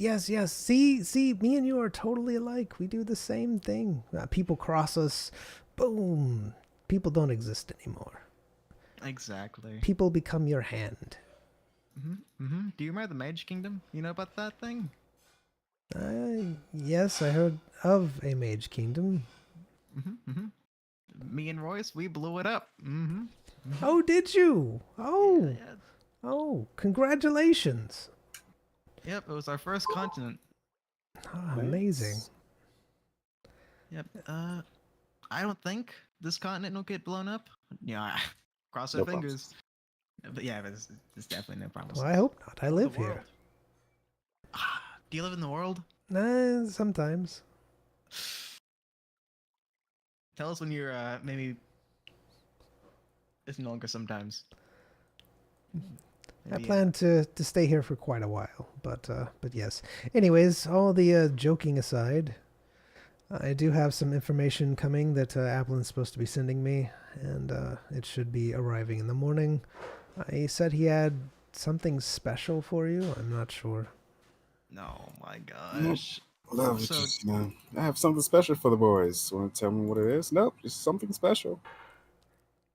See, me and you are totally alike. We do the same thing. People cross us. Boom. People don't exist anymore. Exactly. People become your hand. Do you remember the Mage Kingdom? You know about that thing? Yes, I heard of a Mage Kingdom. Me and Royce, we blew it up. Oh, did you? Oh. Yeah. Oh, congratulations. Yep, it was our first continent. Ah, amazing. Nice. Yep. I don't think this continent will get blown up. Yeah, cross our No fingers. promises. But yeah, there's definitely no promises. Well, I hope not. I Oh, the live here. world. Ah, do you live in the world? Sometimes. Tell us when you're maybe it's no longer sometimes. I Maybe, plan to stay here for quite a while, but yes. Anyways, all the joking aside, I do have some information coming that Applin's supposed to be sending me, and it should be arriving in the morning. He said he had something special for you. I'm not sure. No, my Nope. gosh. Love it. So- Just, I have something special for the boys. Want to tell me what it is? Nope, just something special.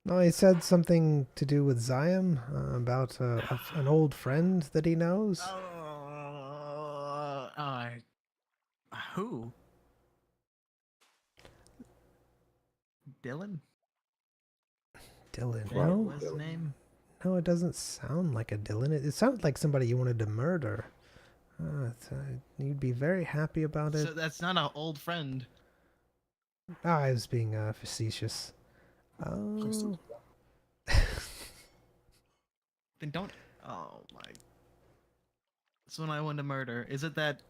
No, he said something to do with Zion, about an old friend that he knows. Who? Dylan? Dylan. That Right. No, was his Dylan. name. no, it doesn't sound like a Dylan. It sounds like somebody you wanted to murder. You'd be very happy about it. So that's not an old friend. I was being facetious. Oh, Then don't. Oh my. That's when I wanted to murder. Is it that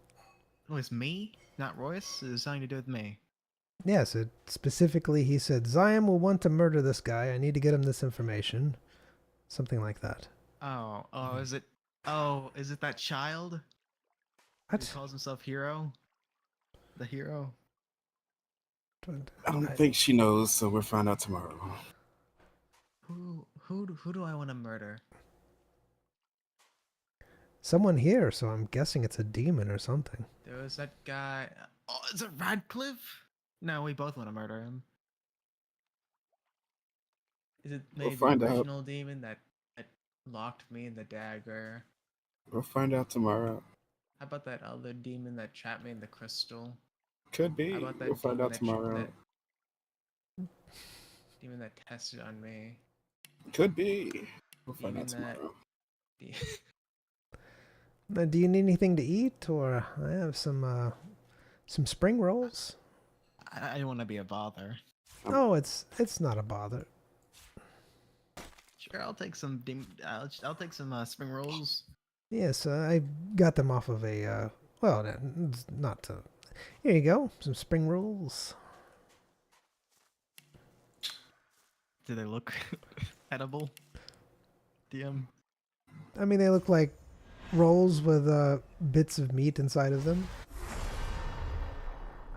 it was me, not Royce? Is it something to do with me? yes. It specifically, he said Zion will want to murder this guy. I need to get him this information. Something like that. Oh, is it? Oh, is it that child who What? calls himself Hero? The hero? I don't think she knows, so we'll find out tomorrow. Who do I want to murder? Someone here, so I'm guessing it's a demon or something. There was that guy. Oh, is it Radcliffe? No, we both want to murder him. Is it We'll maybe find the out. original demon that locked me in the dagger? We'll find out tomorrow. How about that other demon that trapped me in the crystal? Could be. How about that We'll find out that tomorrow. demon that tested on me? Could be. We'll find Demon out tomorrow. Do you need anything to eat, or I have some spring rolls? I didn't want to be a bother. Oh, it's not a bother. Sure, I'll take some I'll take some spring rolls. Yes, I got them off of a well, it's not. Here you go, some spring rolls. Do they look edible? DM. I mean, they look like rolls with bits of meat inside of them.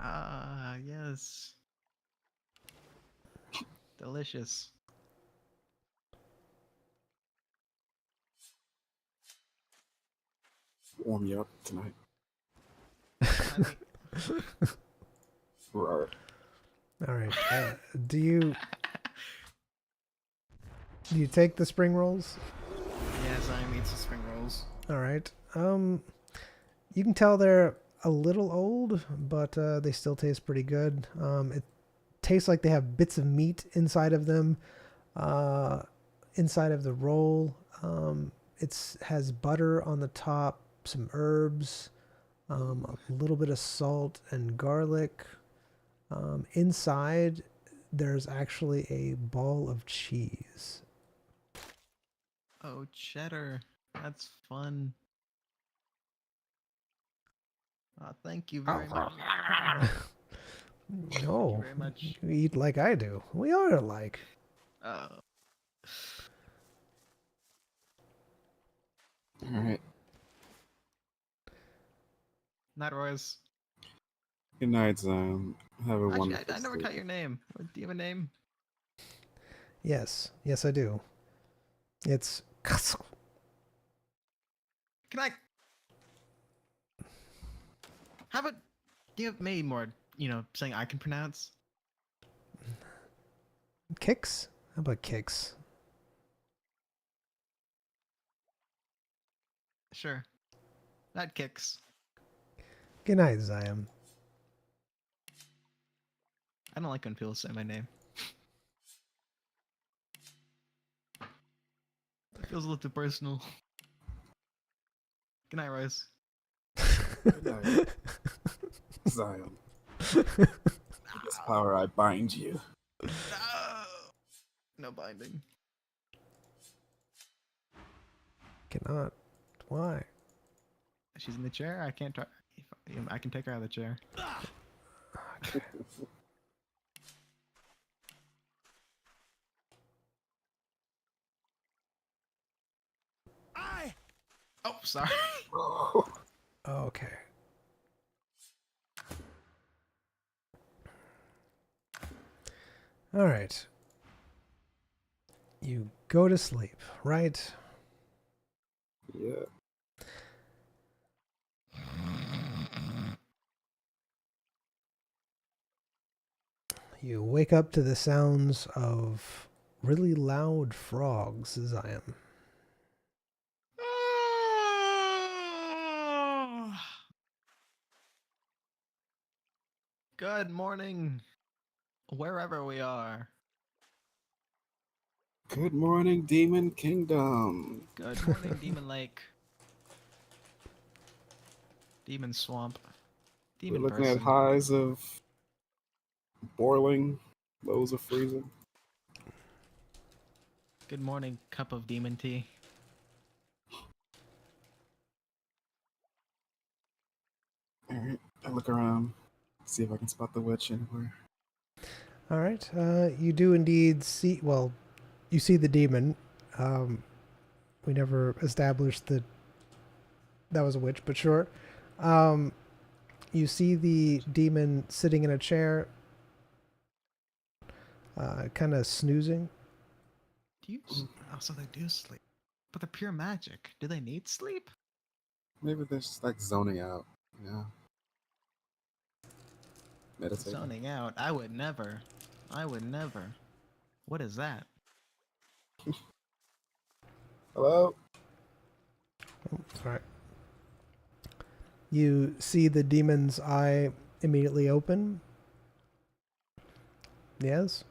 Ah, yes. Delicious. Warm you up tonight. I mean, Right. All right. Do you take the spring rolls? yes, I need some spring rolls. All right. You can tell they're a little old, but they still taste pretty good. It tastes like they have bits of meat inside of them, inside of the roll. It has butter on the top, some herbs, a little bit of salt and garlic. Inside, there's actually a ball of cheese. Oh, cheddar. That's fun. Thank you very much. No, very much. you eat like I do. We are alike. Uh, All right. not Royce. Good night, Zion. Have a Actually, wonderful I never sleep. got your name. Do you have a name? Yes, I do. It's Can I? How about give me more? Something I can pronounce. Kicks. How about Kicks? Sure. That kicks. Good night, Zion. I don't like when people say my name. It feels a little too personal. Good night, Royce. Good night, Zion. With this power, I bind you. No, no binding. Cannot. Why? She's in the chair. I can't try. I can take her out of the chair. Oh, sorry. Okay. All right. You go to sleep, right? Yeah. You wake up to the sounds of really loud frogs, as I am. Good morning, wherever we are. Good morning, Demon Kingdom. Good morning, Demon Lake. Demon Swamp. Demon We're looking person. at highs of boiling, lows of freezing. Good morning, cup of demon tea. Alright, I look around, see if I can spot the witch anywhere. All right. You do indeed see. Well, you see the demon. We never established that that was a witch, but sure. You see the demon sitting in a chair, kind of snoozing. Do you? Oh, so they do sleep. But they're pure magic. Do they need sleep? Maybe they're just like zoning out, you know? Meditating. Zoning out. I would never. I would never. What is that? Hello? Oh, all right. You see the demon's eye immediately open. Yes.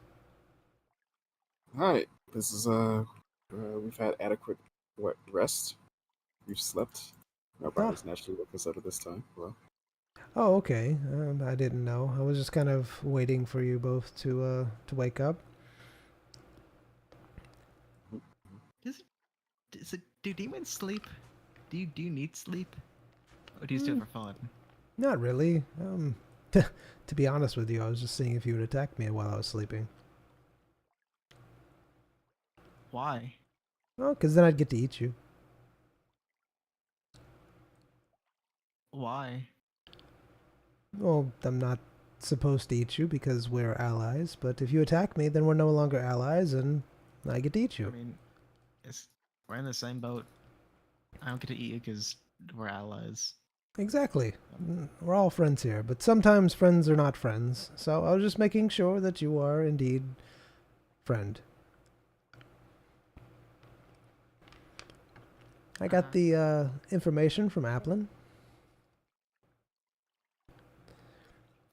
Alright, this is, we've had adequate rest. We've slept. Our bodies naturally woke us up at this time. Well, Oh, okay. I didn't know. I was just kind of waiting for you both to wake up. Do demons sleep? Do you need sleep? Or do you do it for fun? Not really. To be honest with you, I was just seeing if you would attack me while I was sleeping. Why? Well, because then I'd get to eat you. Why? Well, I'm not supposed to eat you because we're allies, but if you attack me, then we're no longer allies, and I get to eat I you. mean, we're in the same boat. I don't get to eat you because we're allies. Exactly. We're all friends here, but sometimes friends are not friends, so I was just making sure that you are indeed friend. I got the information from Applin.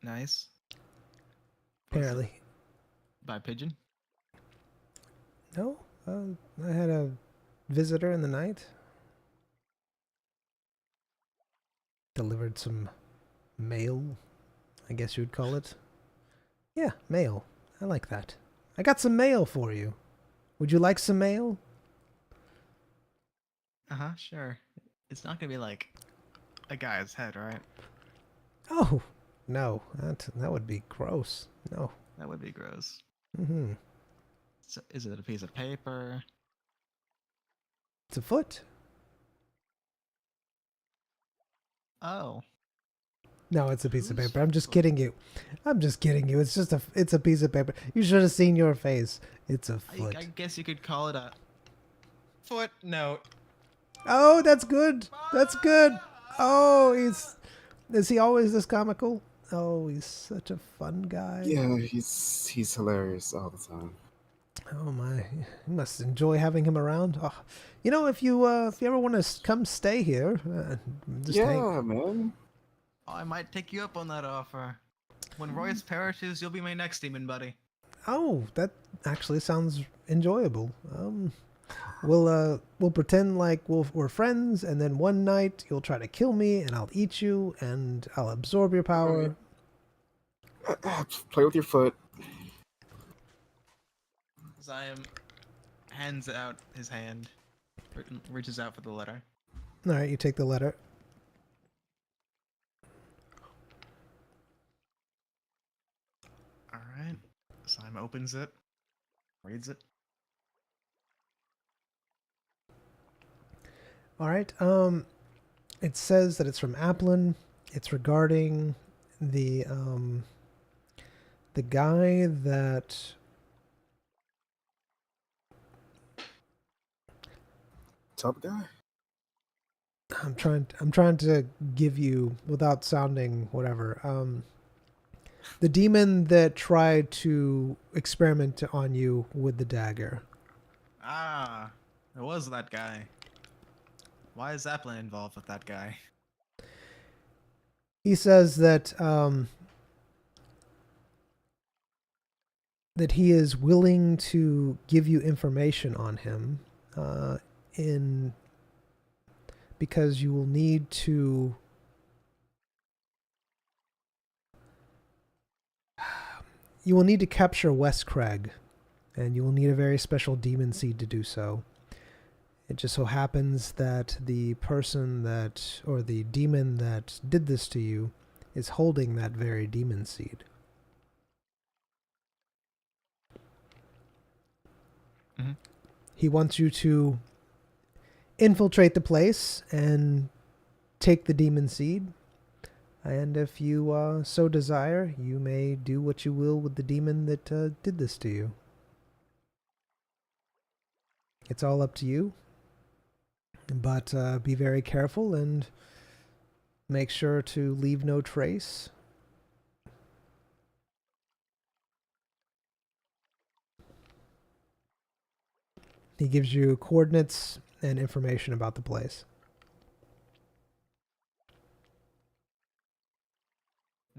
Nice. Apparently. By pigeon? No, I had a visitor in the night. Delivered some mail, I guess you would call it. Yeah, mail. I like that. I got some mail for you. Would you like some mail? Uh-huh, sure. It's not gonna be like a guy's head, right? Oh, no. That would be gross. No. That would be gross. Mm-hmm. So, is it a piece of paper? It's a foot. Oh. No, it's a piece of Whose paper. I'm just foot? kidding you. I'm just kidding you. It's a piece of paper. You should have seen your face. It's a foot. I guess you could call it a footnote. Oh, that's good. That's good. Oh, is he always this comical? Oh, he's such a fun guy. yeah, he's hilarious all the time. Oh my, you must enjoy having him around. Oh, you know, if you ever want to come stay here, just Yeah, man. Oh, I might take you up on that offer. When Royce perishes, you'll be my next demon buddy. Oh, that actually sounds enjoyable. We'll pretend like we're friends, and then one night you'll try to kill me, and I'll eat you, and I'll absorb your power. Play with your foot. Zion hands out his hand, reaches out for the letter. All right, you take the letter. All right. Zion opens it, reads it. All right. It says that it's from Applin. It's regarding the guy that Top guy. I'm trying to give you without sounding whatever. The demon that tried to experiment on you with the dagger. Ah, it was that guy. Why is Applin involved with that guy? He says that that he is willing to give you information on him, in because you will need to. You will need to capture West Craig, and you will need a very special demon seed to do so. It just so happens that the person that, or the demon that did this to you, is holding that very demon seed. Mm-hmm. He wants you to infiltrate the place and take the demon seed. And if you so desire, you may do what you will with the demon that did this to you. It's all up to you. But be very careful and make sure to leave no trace. He gives you coordinates and information about the place.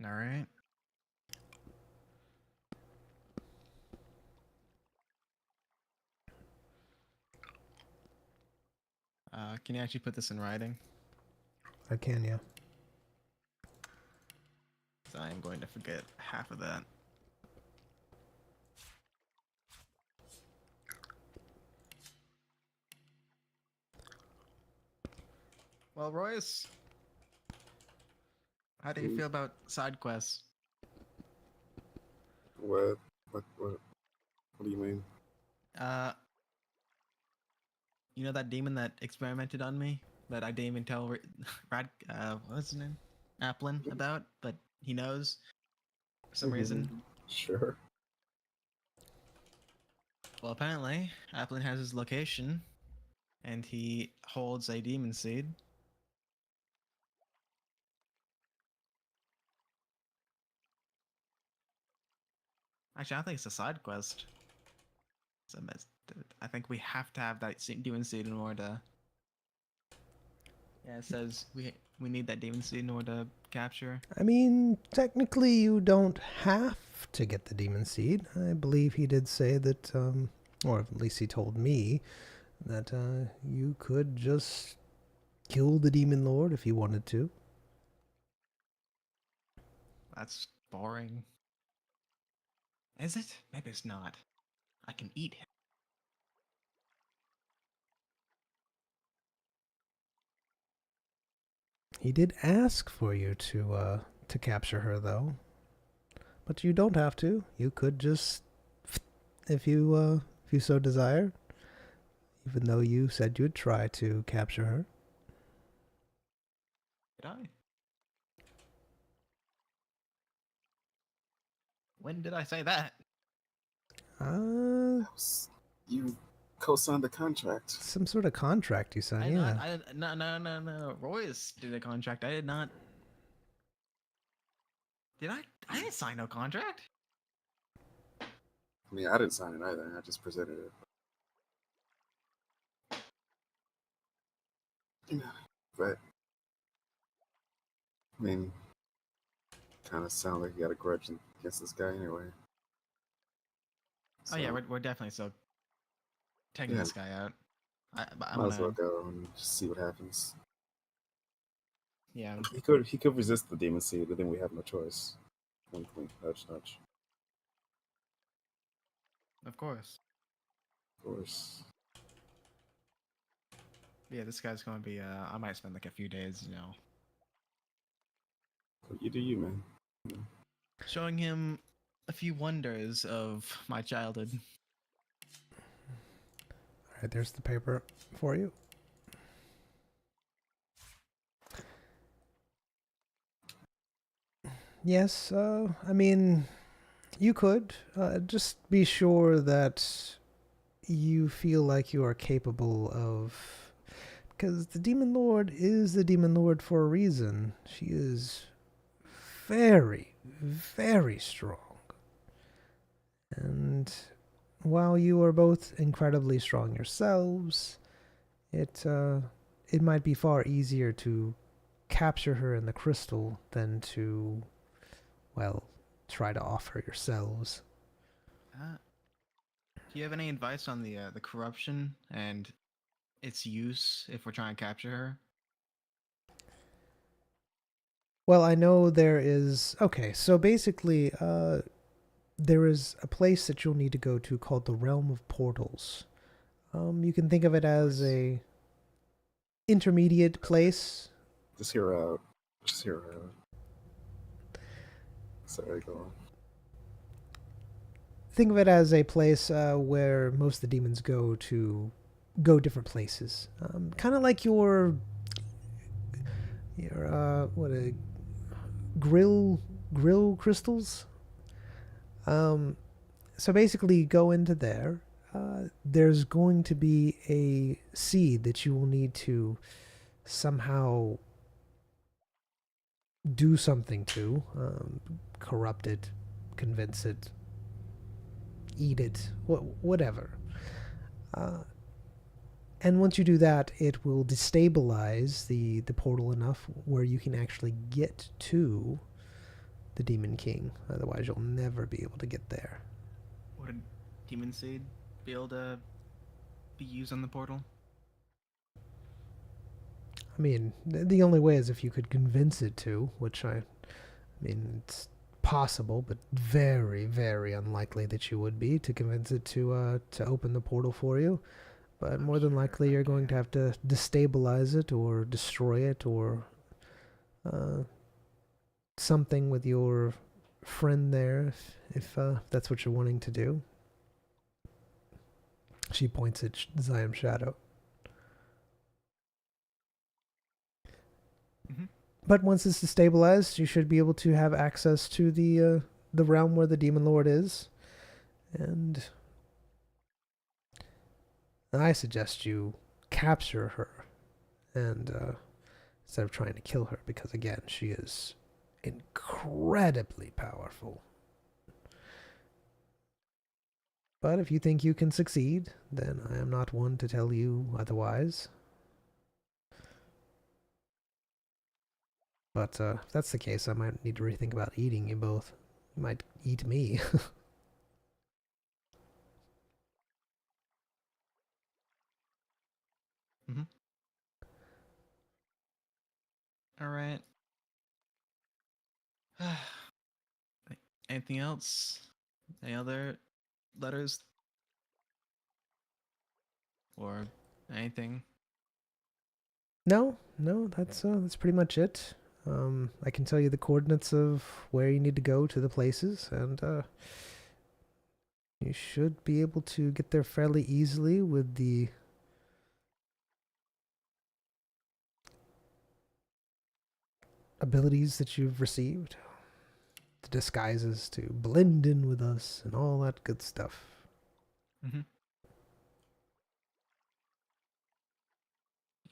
All right. Can you actually put this in writing? I can, yeah. So I am going to forget half of that. Well, Royce, how do you feel about side quests? What? What do you mean? Uh, you know that demon that experimented on me that I didn't even tell what's his name? Applin about, but he knows for some reason. Sure. Well, apparently, Applin has his location, and he holds a demon seed. Actually, I think it's a side quest. I think we have to have that demon seed in order to... Yeah, it says we need that demon seed in order to capture. I mean, technically you don't have to get the demon seed. I believe he did say that, or at least he told me, that you could just kill the demon lord if you wanted to. That's boring. Is it? Maybe it's not. I can eat him. He did ask for you to capture her, though. But you don't have to. You could just, if you so desire. Even though you said you'd try to capture her. Did I? When did I say that? You co-signed the contract. Some sort of contract you signed, yeah. No. Royce did a contract. I did not. Did I? I didn't sign no contract. I mean, I didn't sign it either. I just presented it. But I mean, kind of sound like you got a grudge against this guy anyway. Oh yeah, we're definitely so. taking Yeah. this guy out. But I'm Might as well gonna, go and just see what happens. yeah, He could resist the demon seed, but then we have no choice. Wink, wink, nudge, nudge. of course. Of course. Yeah, this guy's gonna be. I might spend like a few days, You do you, man. showing him a few wonders of my childhood. All right, there's the paper for you. Yes, I mean, you could. Just be sure that you feel like you are capable of. Because the Demon Lord is the Demon Lord for a reason. She is very, very strong. And while you are both incredibly strong yourselves, it might be far easier to capture her in the crystal than to, well, try to off her yourselves. Do you have any advice on the corruption and its use if we're trying to capture her? Well, I know there is. Okay, so basically, there is a place that you'll need to go to called the Realm of Portals. You can think of it as a intermediate place. Just hear her out. Just hear her out. Sorry, go on. Think of it as a place where most of the demons go different places. Kind of like your what a grill crystals. So basically, you go into there. There's going to be a seed that you will need to somehow do something to, corrupt it, convince it, eat it, whatever. And once you do that, it will destabilize the portal enough where you can actually get to the Demon King. Otherwise, you'll never be able to get there. Would a demon seed be able to be used on the portal? I mean, the only way is if you could convince it to, which I mean, it's possible, but very, very unlikely that you would be to convince it to open the portal for you. But more than likely, you're going to have to destabilize it or destroy it or something with your friend there, if that's what you're wanting to do. She points at Zion Shadow. Mm-hmm. But once it's destabilized, you should be able to have access to the realm where the Demon Lord is, and I suggest you capture her, and instead of trying to kill her, because again, she is incredibly powerful. But if you think you can succeed, then I am not one to tell you otherwise. But if that's the case, I might need to rethink about eating you both. You might eat me. Mm-hmm. All right. Anything else? Any other letters? Or anything? No, that's pretty much it. I can tell you the coordinates of where you need to go to the places, and you should be able to get there fairly easily with the abilities that you've received. The disguises to blend in with us and all that good stuff. Mm-hmm.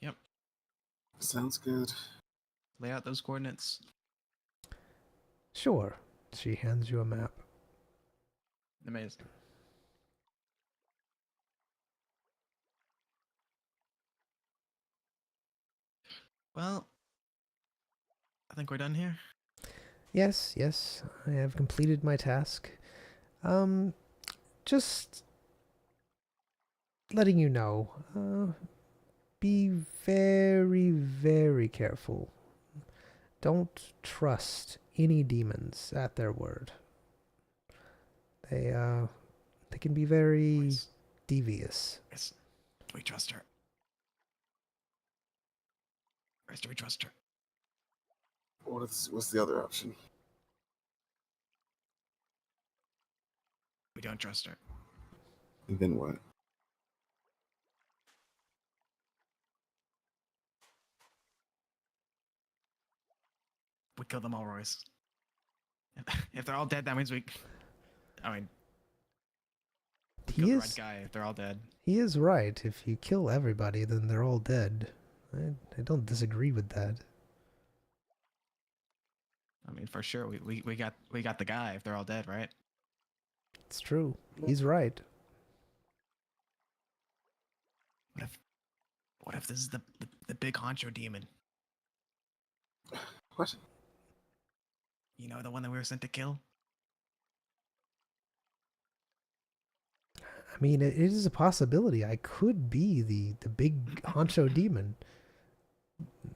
Yep. Sounds good. Lay out those coordinates. Sure. She hands you a map. Amazing. Well, I think we're done here. Yes, I have completed my task. Just letting you know. Be very, very careful. Don't trust any demons at their word. They can be very Boys, devious. do we trust her? Or do we trust her? What's the other option? We don't trust her. And then what? We kill them all, Royce. If they're all dead, that means we. I mean, we He killed the right is guy. If they're all dead. he is right. If you kill everybody, then they're all dead. I don't disagree with that. I mean, for sure, we got the guy. If they're all dead, right? It's true. He's right. What if this is the big honcho demon? What? You know, the one that we were sent to kill. I mean, it is a possibility. I could be the big honcho demon.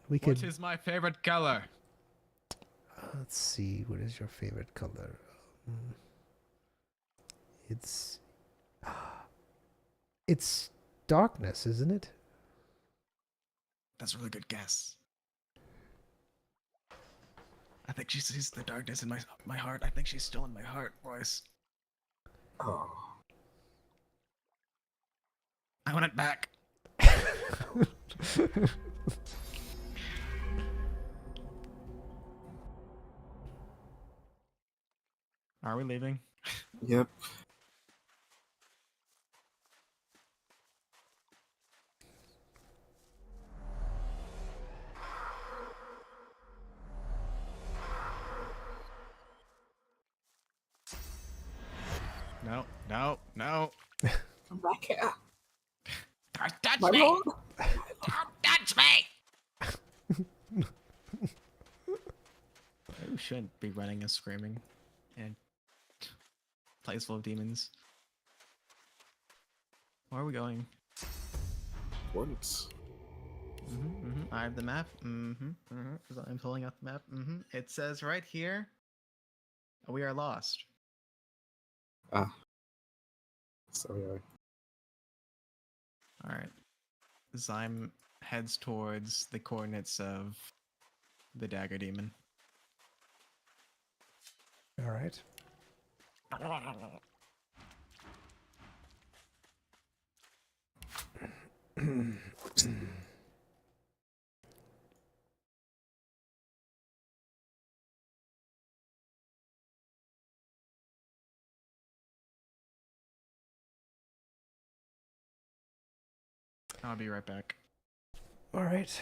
We What could. is my favorite color? Let's see. What is your favorite color? It's it's darkness, isn't it? That's a really good guess. I think she sees the darkness in my heart. I think she's still in my heart, Royce. Oh. I want it back. Are we leaving? Yep. No, no, no. Come back here. Don't touch My me! lord. Don't touch me! We shouldn't be running and screaming in a place full of demons. Where are we going? Coordinates. I have the map. I'm pulling out the map. It says right here, we are lost. Ah. So yeah. All right. Zyme heads towards the coordinates of the dagger demon. All right. I'll be right back. All right.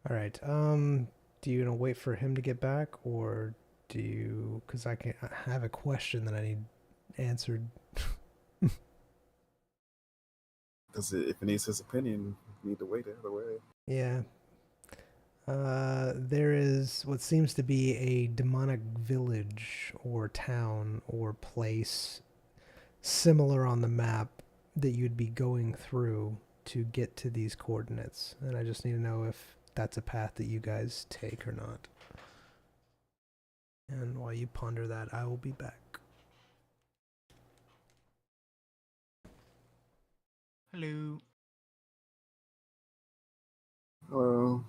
All right. Do you gonna wait for him to get back, or do you? Because I have a question that I need answered. Because if it needs his opinion, you need to wait the other way. Yeah. There is what seems to be a demonic village or town or place similar on the map that you'd be going through to get to these coordinates. And I just need to know if that's a path that you guys take or not. And while you ponder that, I will be back. Hello. Well,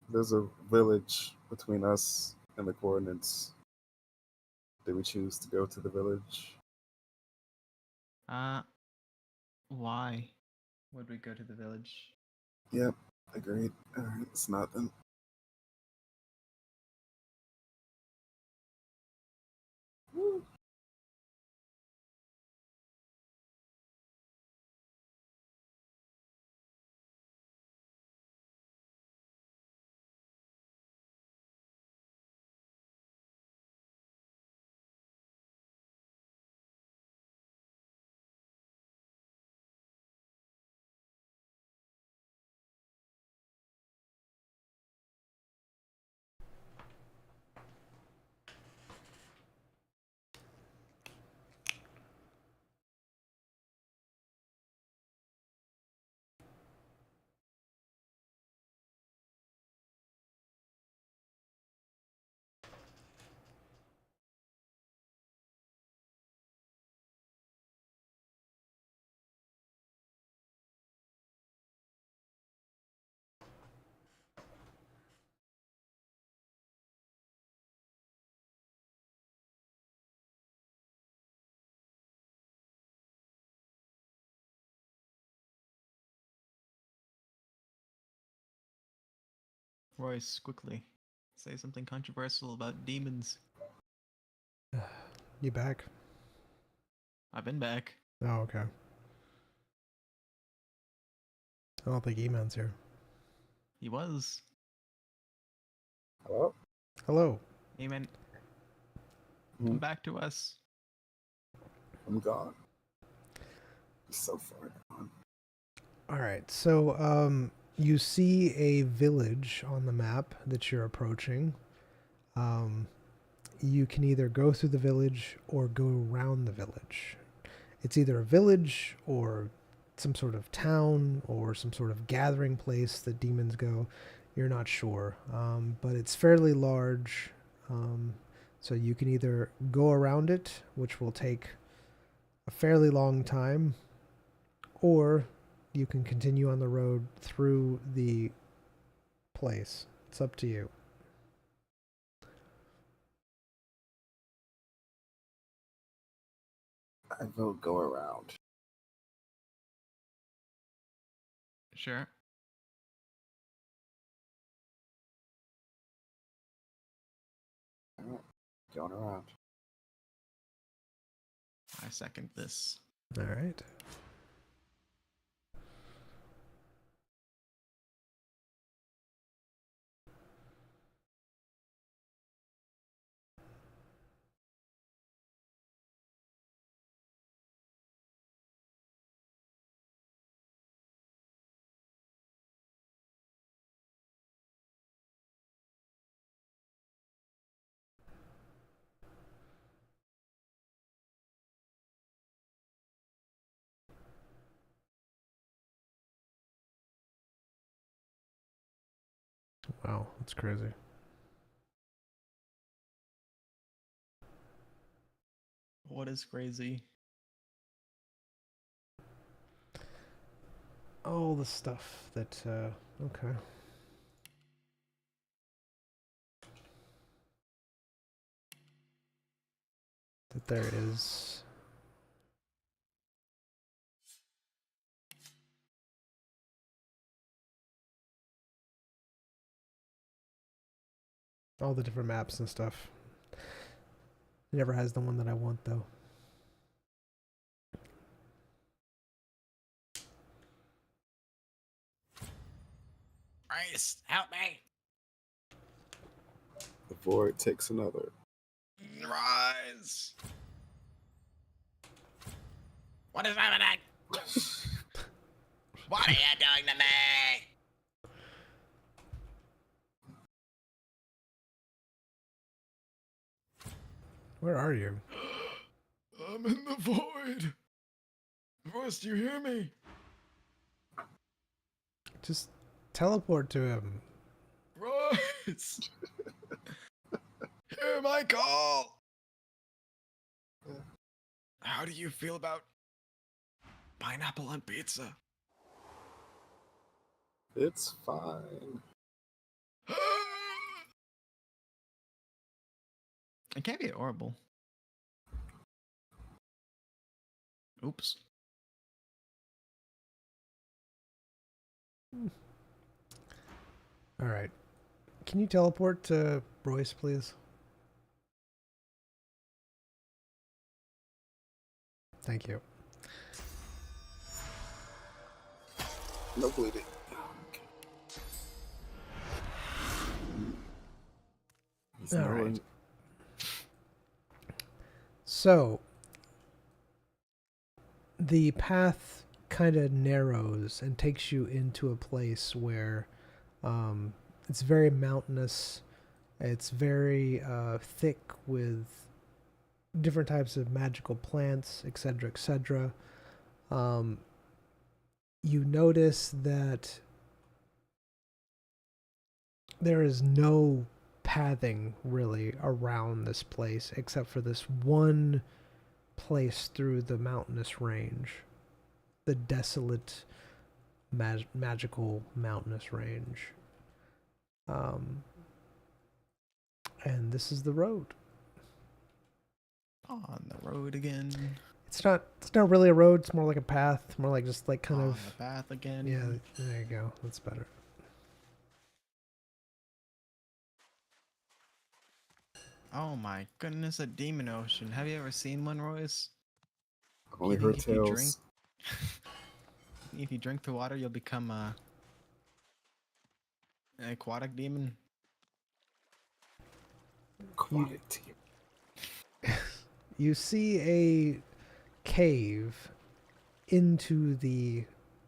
there's a village between us and the coordinates. Did we choose to go to the village? Why would we go to the village? Yep, agreed. Alright, it's not then. Royce, quickly. Say something controversial about demons. You back? I've been back. Oh, okay. I don't think E-Man's here. He was. Hello? Hello. Amen. Hmm. Come back to us. I'm gone. So far gone. All right. So, you see a village on the map that you're approaching. You can either go through the village or go around the village. It's either a village or some sort of town or some sort of gathering place that demons go. You're not sure, but it's fairly large. So you can either go around it, which will take a fairly long time, or you can continue on the road through the place. It's up to you. I will go around. Sure. Alright. Going around. I second this. All right. Wow, that's crazy. What is crazy? All the stuff that, okay. That there is. All the different maps and stuff. It never has the one that I want, though. Christ, help me! The void takes another. Rise! What is happening? What are you doing to me? Where are you? I'm in the void. Royce, do you hear me? Just teleport to him. Royce! Hear my call! How do you feel about pineapple on pizza? It's fine. It can't be horrible. Oops. All right. Can you teleport to Royce, please? Thank you. No bleeding. He's All nowhere- right. So, the path kind of narrows and takes you into a place where it's very mountainous. It's very thick with different types of magical plants, etc., etc. You notice that there is no pathing really around this place except for this one place through the mountainous range, the desolate magical mountainous range, and this is the road. On the road again. It's not really a road, it's more like a path, more like just like kind On of the path again. yeah, there you go, that's better. Oh my goodness, a demon ocean. Have you ever seen one, Royce? I've Do only you think heard if you drink, tales. if you drink the water, you'll become an aquatic demon? You Quiet team. you see a cave into the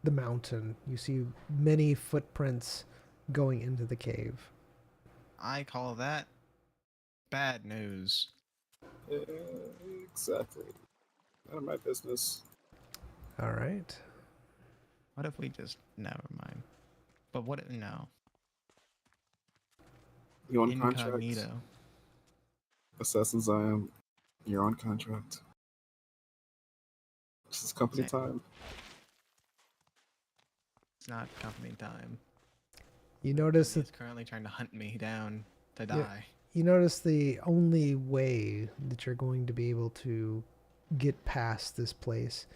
mountain. You see many footprints going into the cave. I call that bad news. Yeah, exactly. None of my business. All right. What if we just never mind? But what? No, You on contract? incognito. Assassins, I am. You're on contract. This is company Same. time. It's not company time. You notice He that is currently trying to hunt me down to Yeah. die. you notice the only way that you're going to be able to get past this place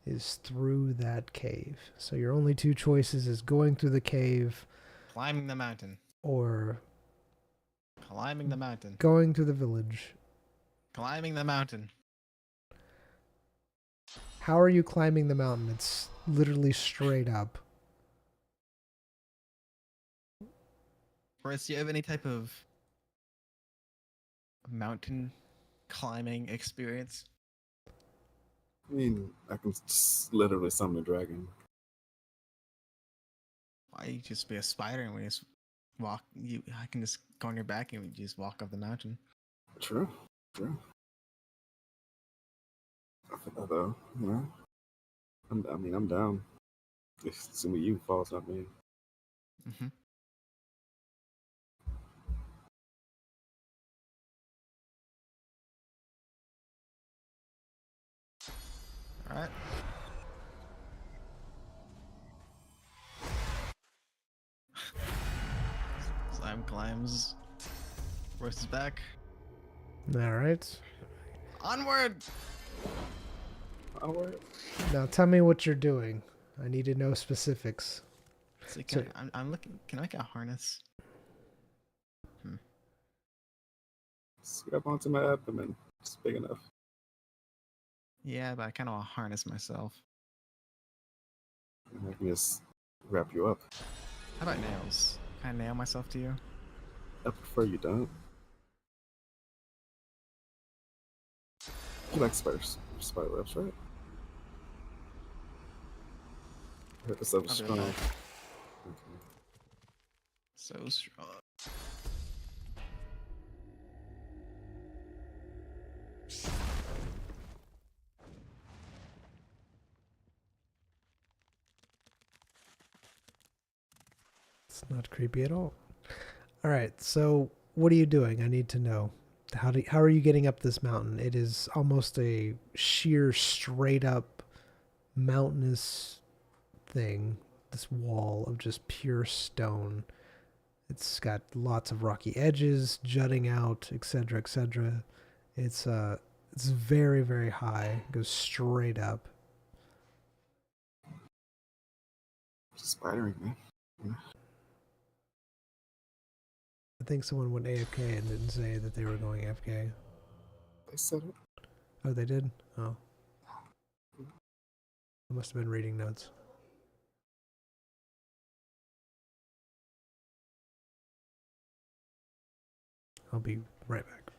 is through that cave. So your only two choices is going through the cave Climbing the mountain. or Climbing the mountain. going to the village. Climbing the mountain. How are you climbing the mountain? It's literally straight up. Boris, do you have any type of mountain climbing experience? I mean, I can literally summon a dragon. Why you just be a spider and we just walk? I can just go on your back and we just walk up the mountain. True. True. I feel that though, you know? I'm down. It's gonna be you, falls, not me. Mm-hmm. All right. Slime climbs. Royce is back. All right. Onward! Onward. Now tell me what you're doing. I need to know specifics. So So- I'm looking. Can I make a harness? Strap onto my abdomen. It's big enough. Yeah, but I kind of want to harness myself. And I can just wrap you up. How about nails? Can I nail myself to you? I prefer you don't. You like spiders. Spider webs, right? I heard this stuff is I'll do strong. that. Okay. So strong. It's not creepy at all. All right. So what are you doing? I need to know. How are you getting up this mountain? It is almost a sheer, straight up, mountainous thing. This wall of just pure stone. It's got lots of rocky edges jutting out, etc., etc. It's very, very high. It goes straight up. It's spidering me. I think someone went AFK and didn't say that they were going AFK. They said it. Oh, they did? Oh. I must have been reading notes. I'll be right back.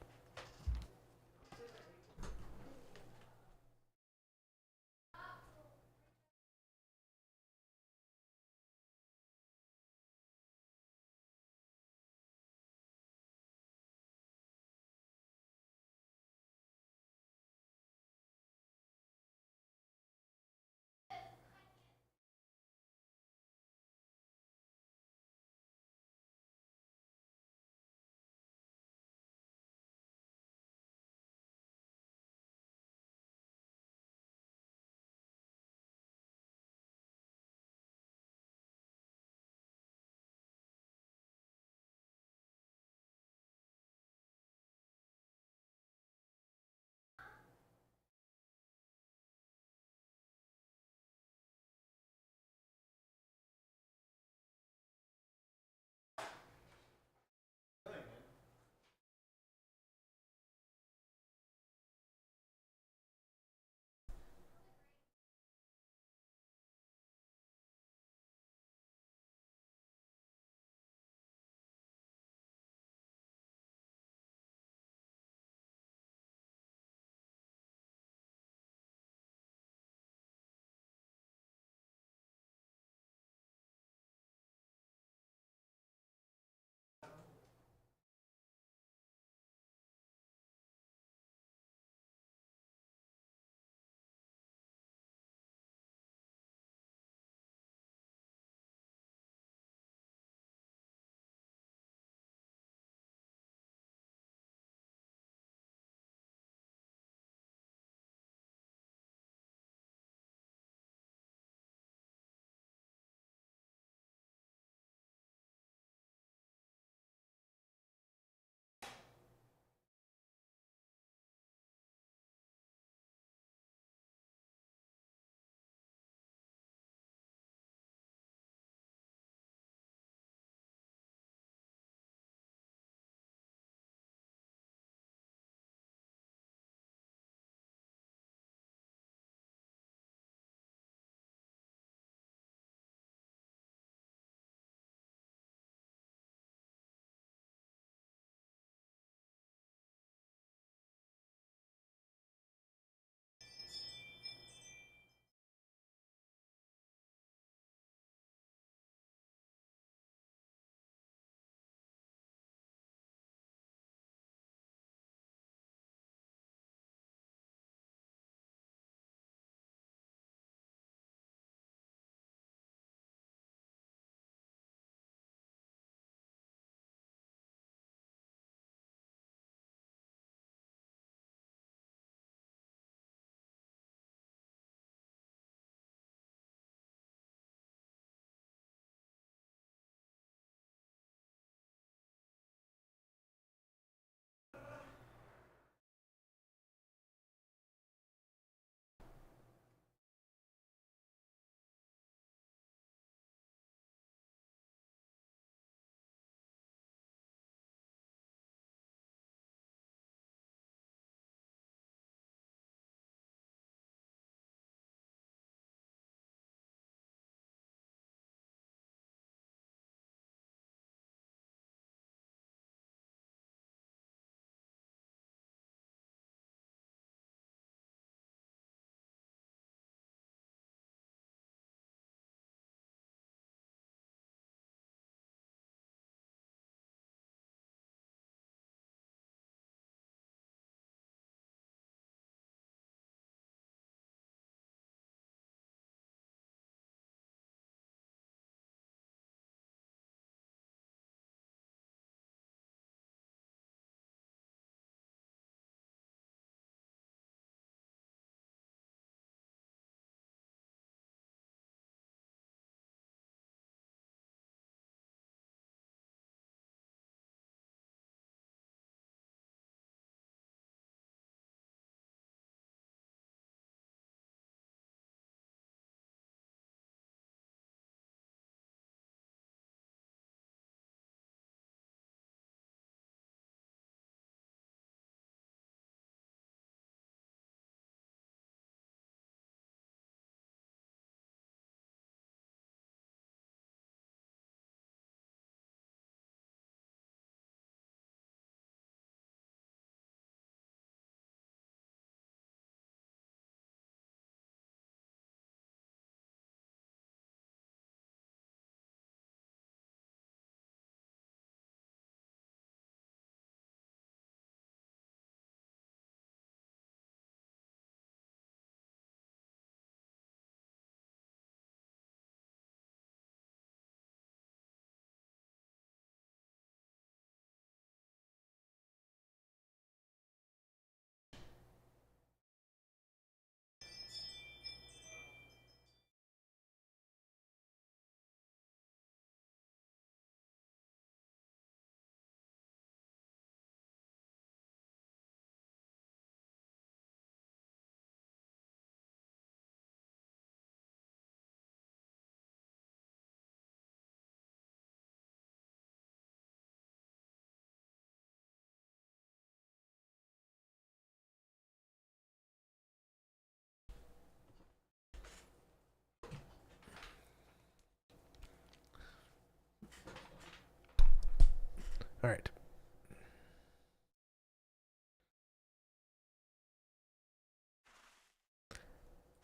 All right.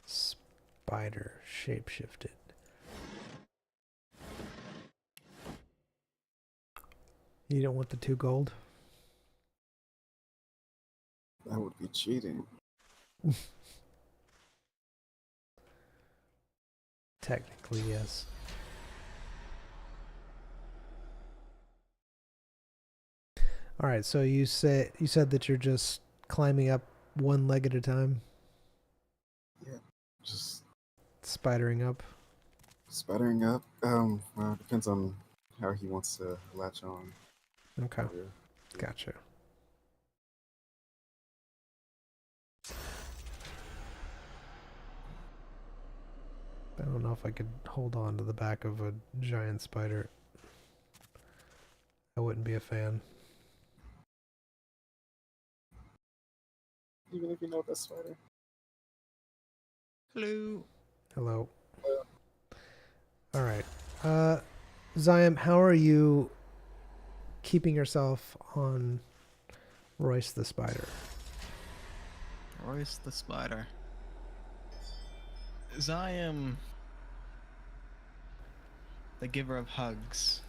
Spider shapeshifted. You don't want the 2 gold? That would be cheating. Technically, yes. All right, so you said that you're just climbing up one leg at a time, Yeah, just spidering up. sputtering up. Well, it depends on how he wants to latch on. Okay, Yeah. gotcha. I don't know if I could hold on to the back of a giant spider. I wouldn't be a fan. Even if you know the spider. Hello. Hello. All right. Ziam, how are you keeping yourself on Royce the spider? Royce the spider. Ziam, the giver of hugs,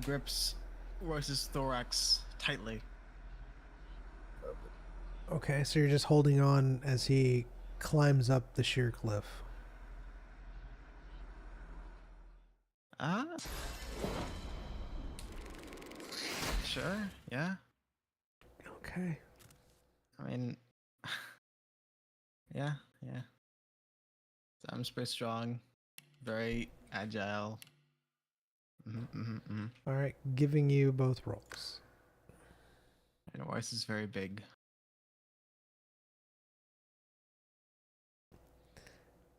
grips Royce's thorax tightly. Okay, so you're just holding on as he climbs up the sheer cliff. Ah? Sure, yeah. Okay. I mean, yeah. I'm pretty strong, very agile. All right, giving you both rolls. And Royce is very big.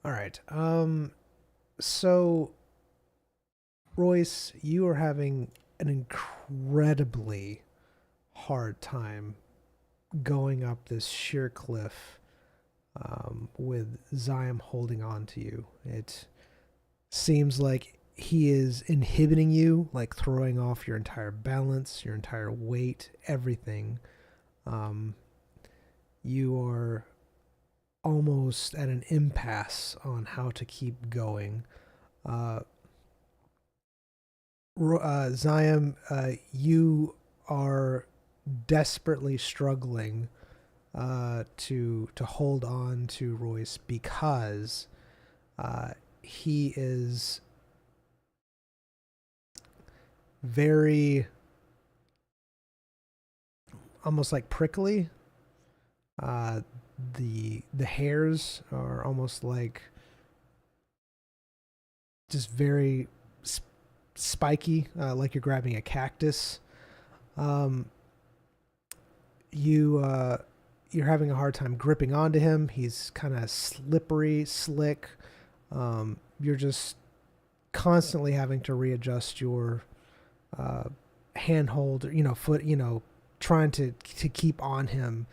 All right. So Royce, you are having an incredibly hard time going up this sheer cliff with Ziam holding on to you. It seems like he is inhibiting you, like throwing off your entire balance, your entire weight, everything. You are almost at an impasse on how to keep going. Ziam, you are desperately struggling to hold on to Royce because he is very almost like prickly. The hairs are almost like just very spiky, like you're grabbing a cactus. You're having a hard time gripping onto him. He's kind of slippery, slick. You're just constantly having to readjust your handhold, foot, trying to keep on him,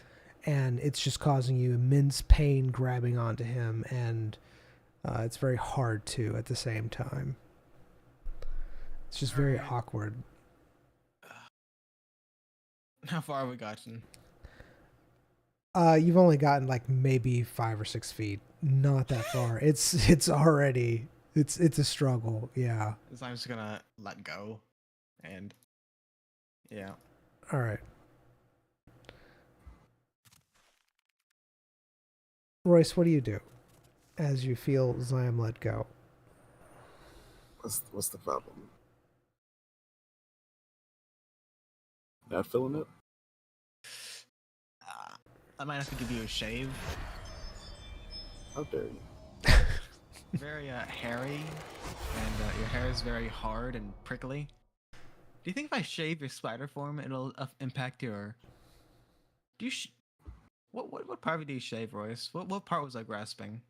and it's just causing you immense pain grabbing onto him, and it's very hard to at the same time. It's just very awkward. How far have we gotten? You've only gotten like maybe 5 or 6 feet. Not that far. It's already it's a struggle. Yeah. So I'm just gonna let go, and yeah. All right. Royce, what do you do as you feel Ziam let go? What's the problem? Not feeling it? I might have to give you a shave. How dare you? Very hairy, and your hair is very hard and prickly. Do you think if I shave your spider form, it'll impact your? Do you? What part do you shave, Royce? What part was I grasping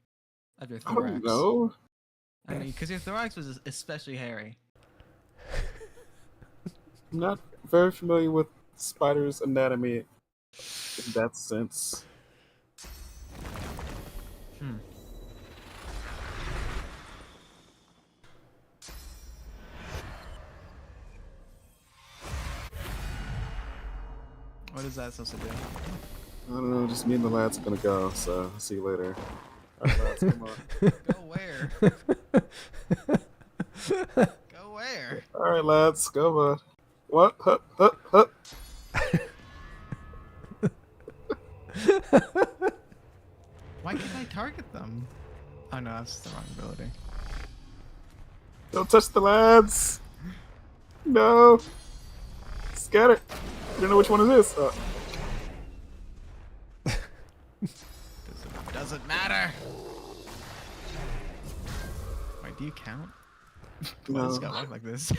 of your thorax? I don't know. I mean, because your thorax was especially hairy. I'm not very familiar with spiders' anatomy in that sense. What is that supposed to do? I don't know. Just me and the lads are gonna go. So I'll see you later. All right, lads, come on. Go where? Go where? All right, lads, go on. What? Hup, hup, hup. Why can't I target them? Oh no, that's the wrong ability. Don't touch the lads. No. Scatter. I don't know which one it is. Doesn't matter. Wait, do you count? Why does No. Scott walk like this?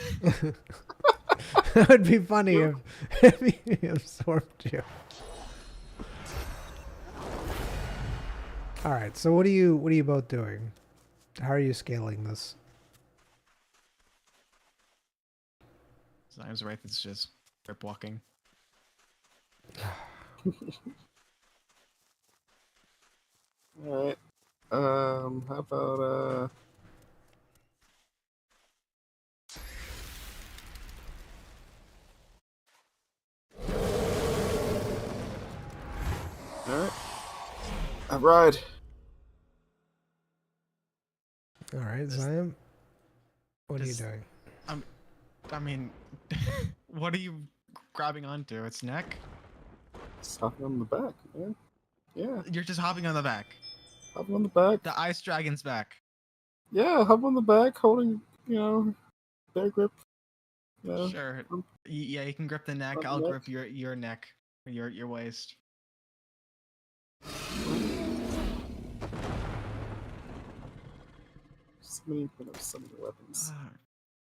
That would be funny if he absorbed you. All right. So what are you both doing? How are you scaling this? Sometimes Wraith is just rip walking. All right. How about All right. I ride. All right, This- Zion. What are you this- doing? I mean, what are you grabbing onto? Its neck? Just hopping on the back, man. Yeah, You're just hopping on the back. hopping on the back. The ice dragon's back. Yeah, hop on the back, holding, bear grip. Yeah. Sure. Yeah, you can grip the neck. On the I'll neck. grip your neck, or your waist. So many weapons. Ah,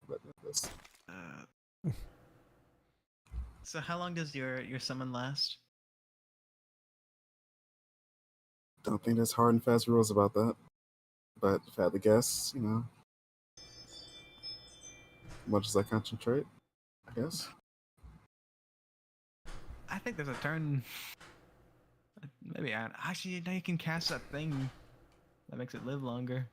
But this. So how long does your summon last? Don't think there's hard and fast rules about that. But if I had to guess, much as I concentrate, I guess. I think there's a turn. Maybe actually now you can cast that thing that makes it live longer.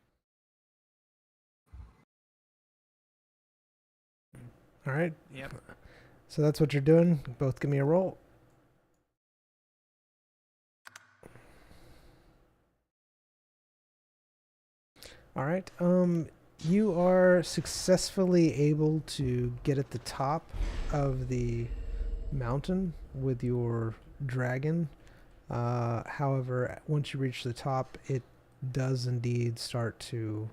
All right. Yep. So that's what you're doing. Both give me a roll. All right. You are successfully able to get at the top of the mountain with your dragon. However, once you reach the top, it does indeed start to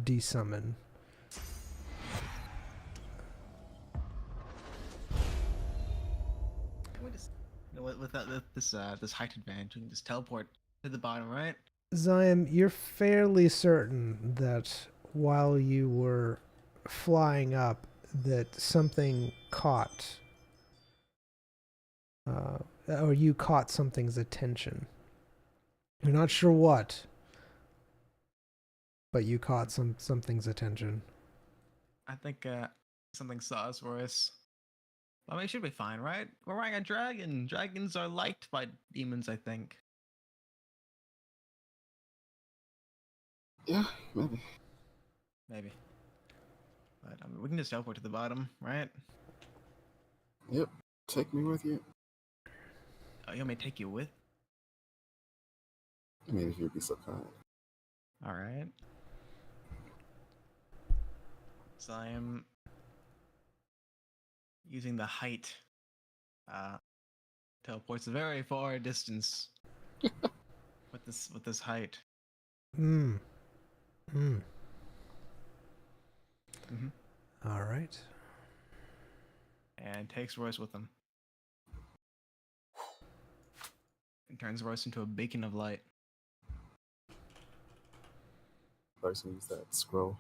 desummon. With this height advantage, we can just teleport to the bottom, right? Zion, you're fairly certain that while you were flying up, that something caught, or you caught something's attention. You're not sure what, but you caught something's attention. I think something saw us for us. I mean, it should be fine, right? We're riding a dragon. Dragons are liked by demons, I think. Yeah, maybe. Maybe. But I mean, we can just teleport to the bottom, right? Yep. Take me with you. Oh, you want me to take you with? I mean, if you'd be so kind. All right. So I am using the height. Teleports a very far distance with this height. Hmm. Mm-hmm. All right. And takes Royce with him. And turns Royce into a beacon of light. First, use that scroll.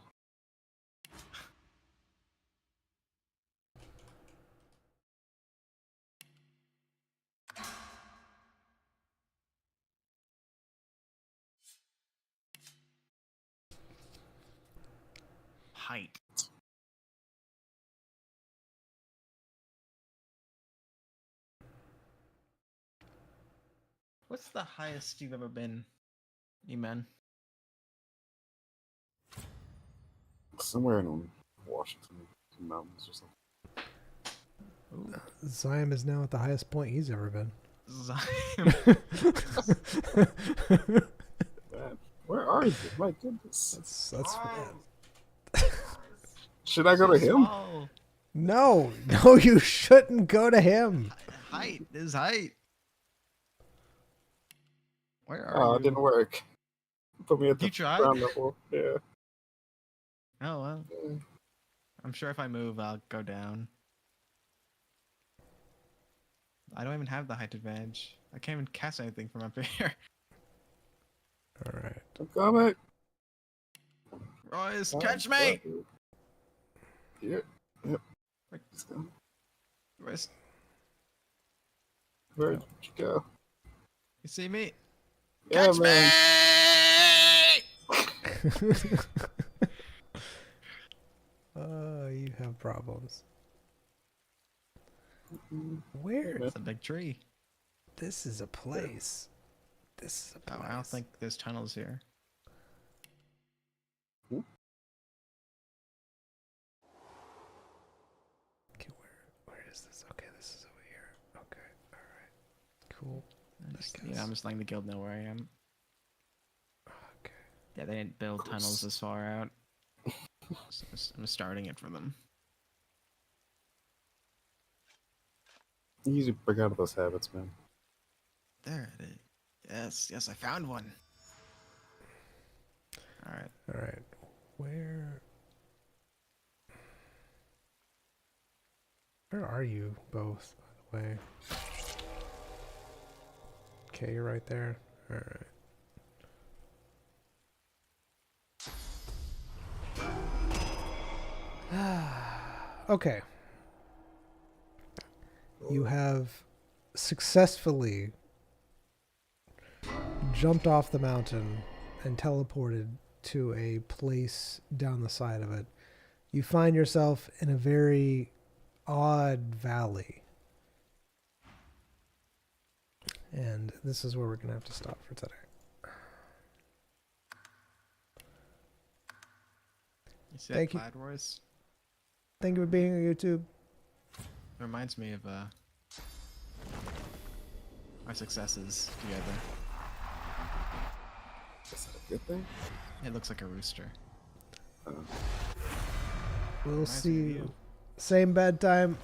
Height. What's the highest you've ever been, E-Man? Somewhere in Washington mountains or something. Ooh. Zion is now at the highest point he's ever been. Zion. Man, where are you? My goodness. That's Should I go to him? Small. no, you shouldn't go to him. Height is height. Where are Oh, you? it didn't work. Put me at the You tried? ground level. Yeah. Oh well. I'm sure if I move, I'll go down. I don't even have the height advantage. I can't even cast anything from up here. All right. I'm coming. Royce, catch me! Here. Yep. Like- Let's go. Royce, Where'd you go? you see me? Yeah, Catch man. me! You have problems. Where? It's a big tree. This is a place. This is a Oh, place. I don't think there's tunnels here. Okay, where is this? Okay, this is over here. Okay, all right, cool. Yeah, I'm just letting the guild know where I am. Okay. Yeah, they didn't build tunnels this far out. So I'm starting it for them. You usually break out of those habits, man. There it is. Yes, I found one. Alright. All right. Where are you both, by the way? Okay, you're right there. All right. Okay. You have successfully jumped off the mountain and teleported to a place down the side of it. You find yourself in a very odd valley. And this is where we're going to have to stop for today. You see Thank that you. plaid, Royce? Thank you for being on YouTube. It reminds me of our successes together. Is that a good thing? It looks like a rooster. We'll Reminds me see of you. you. Same bad time,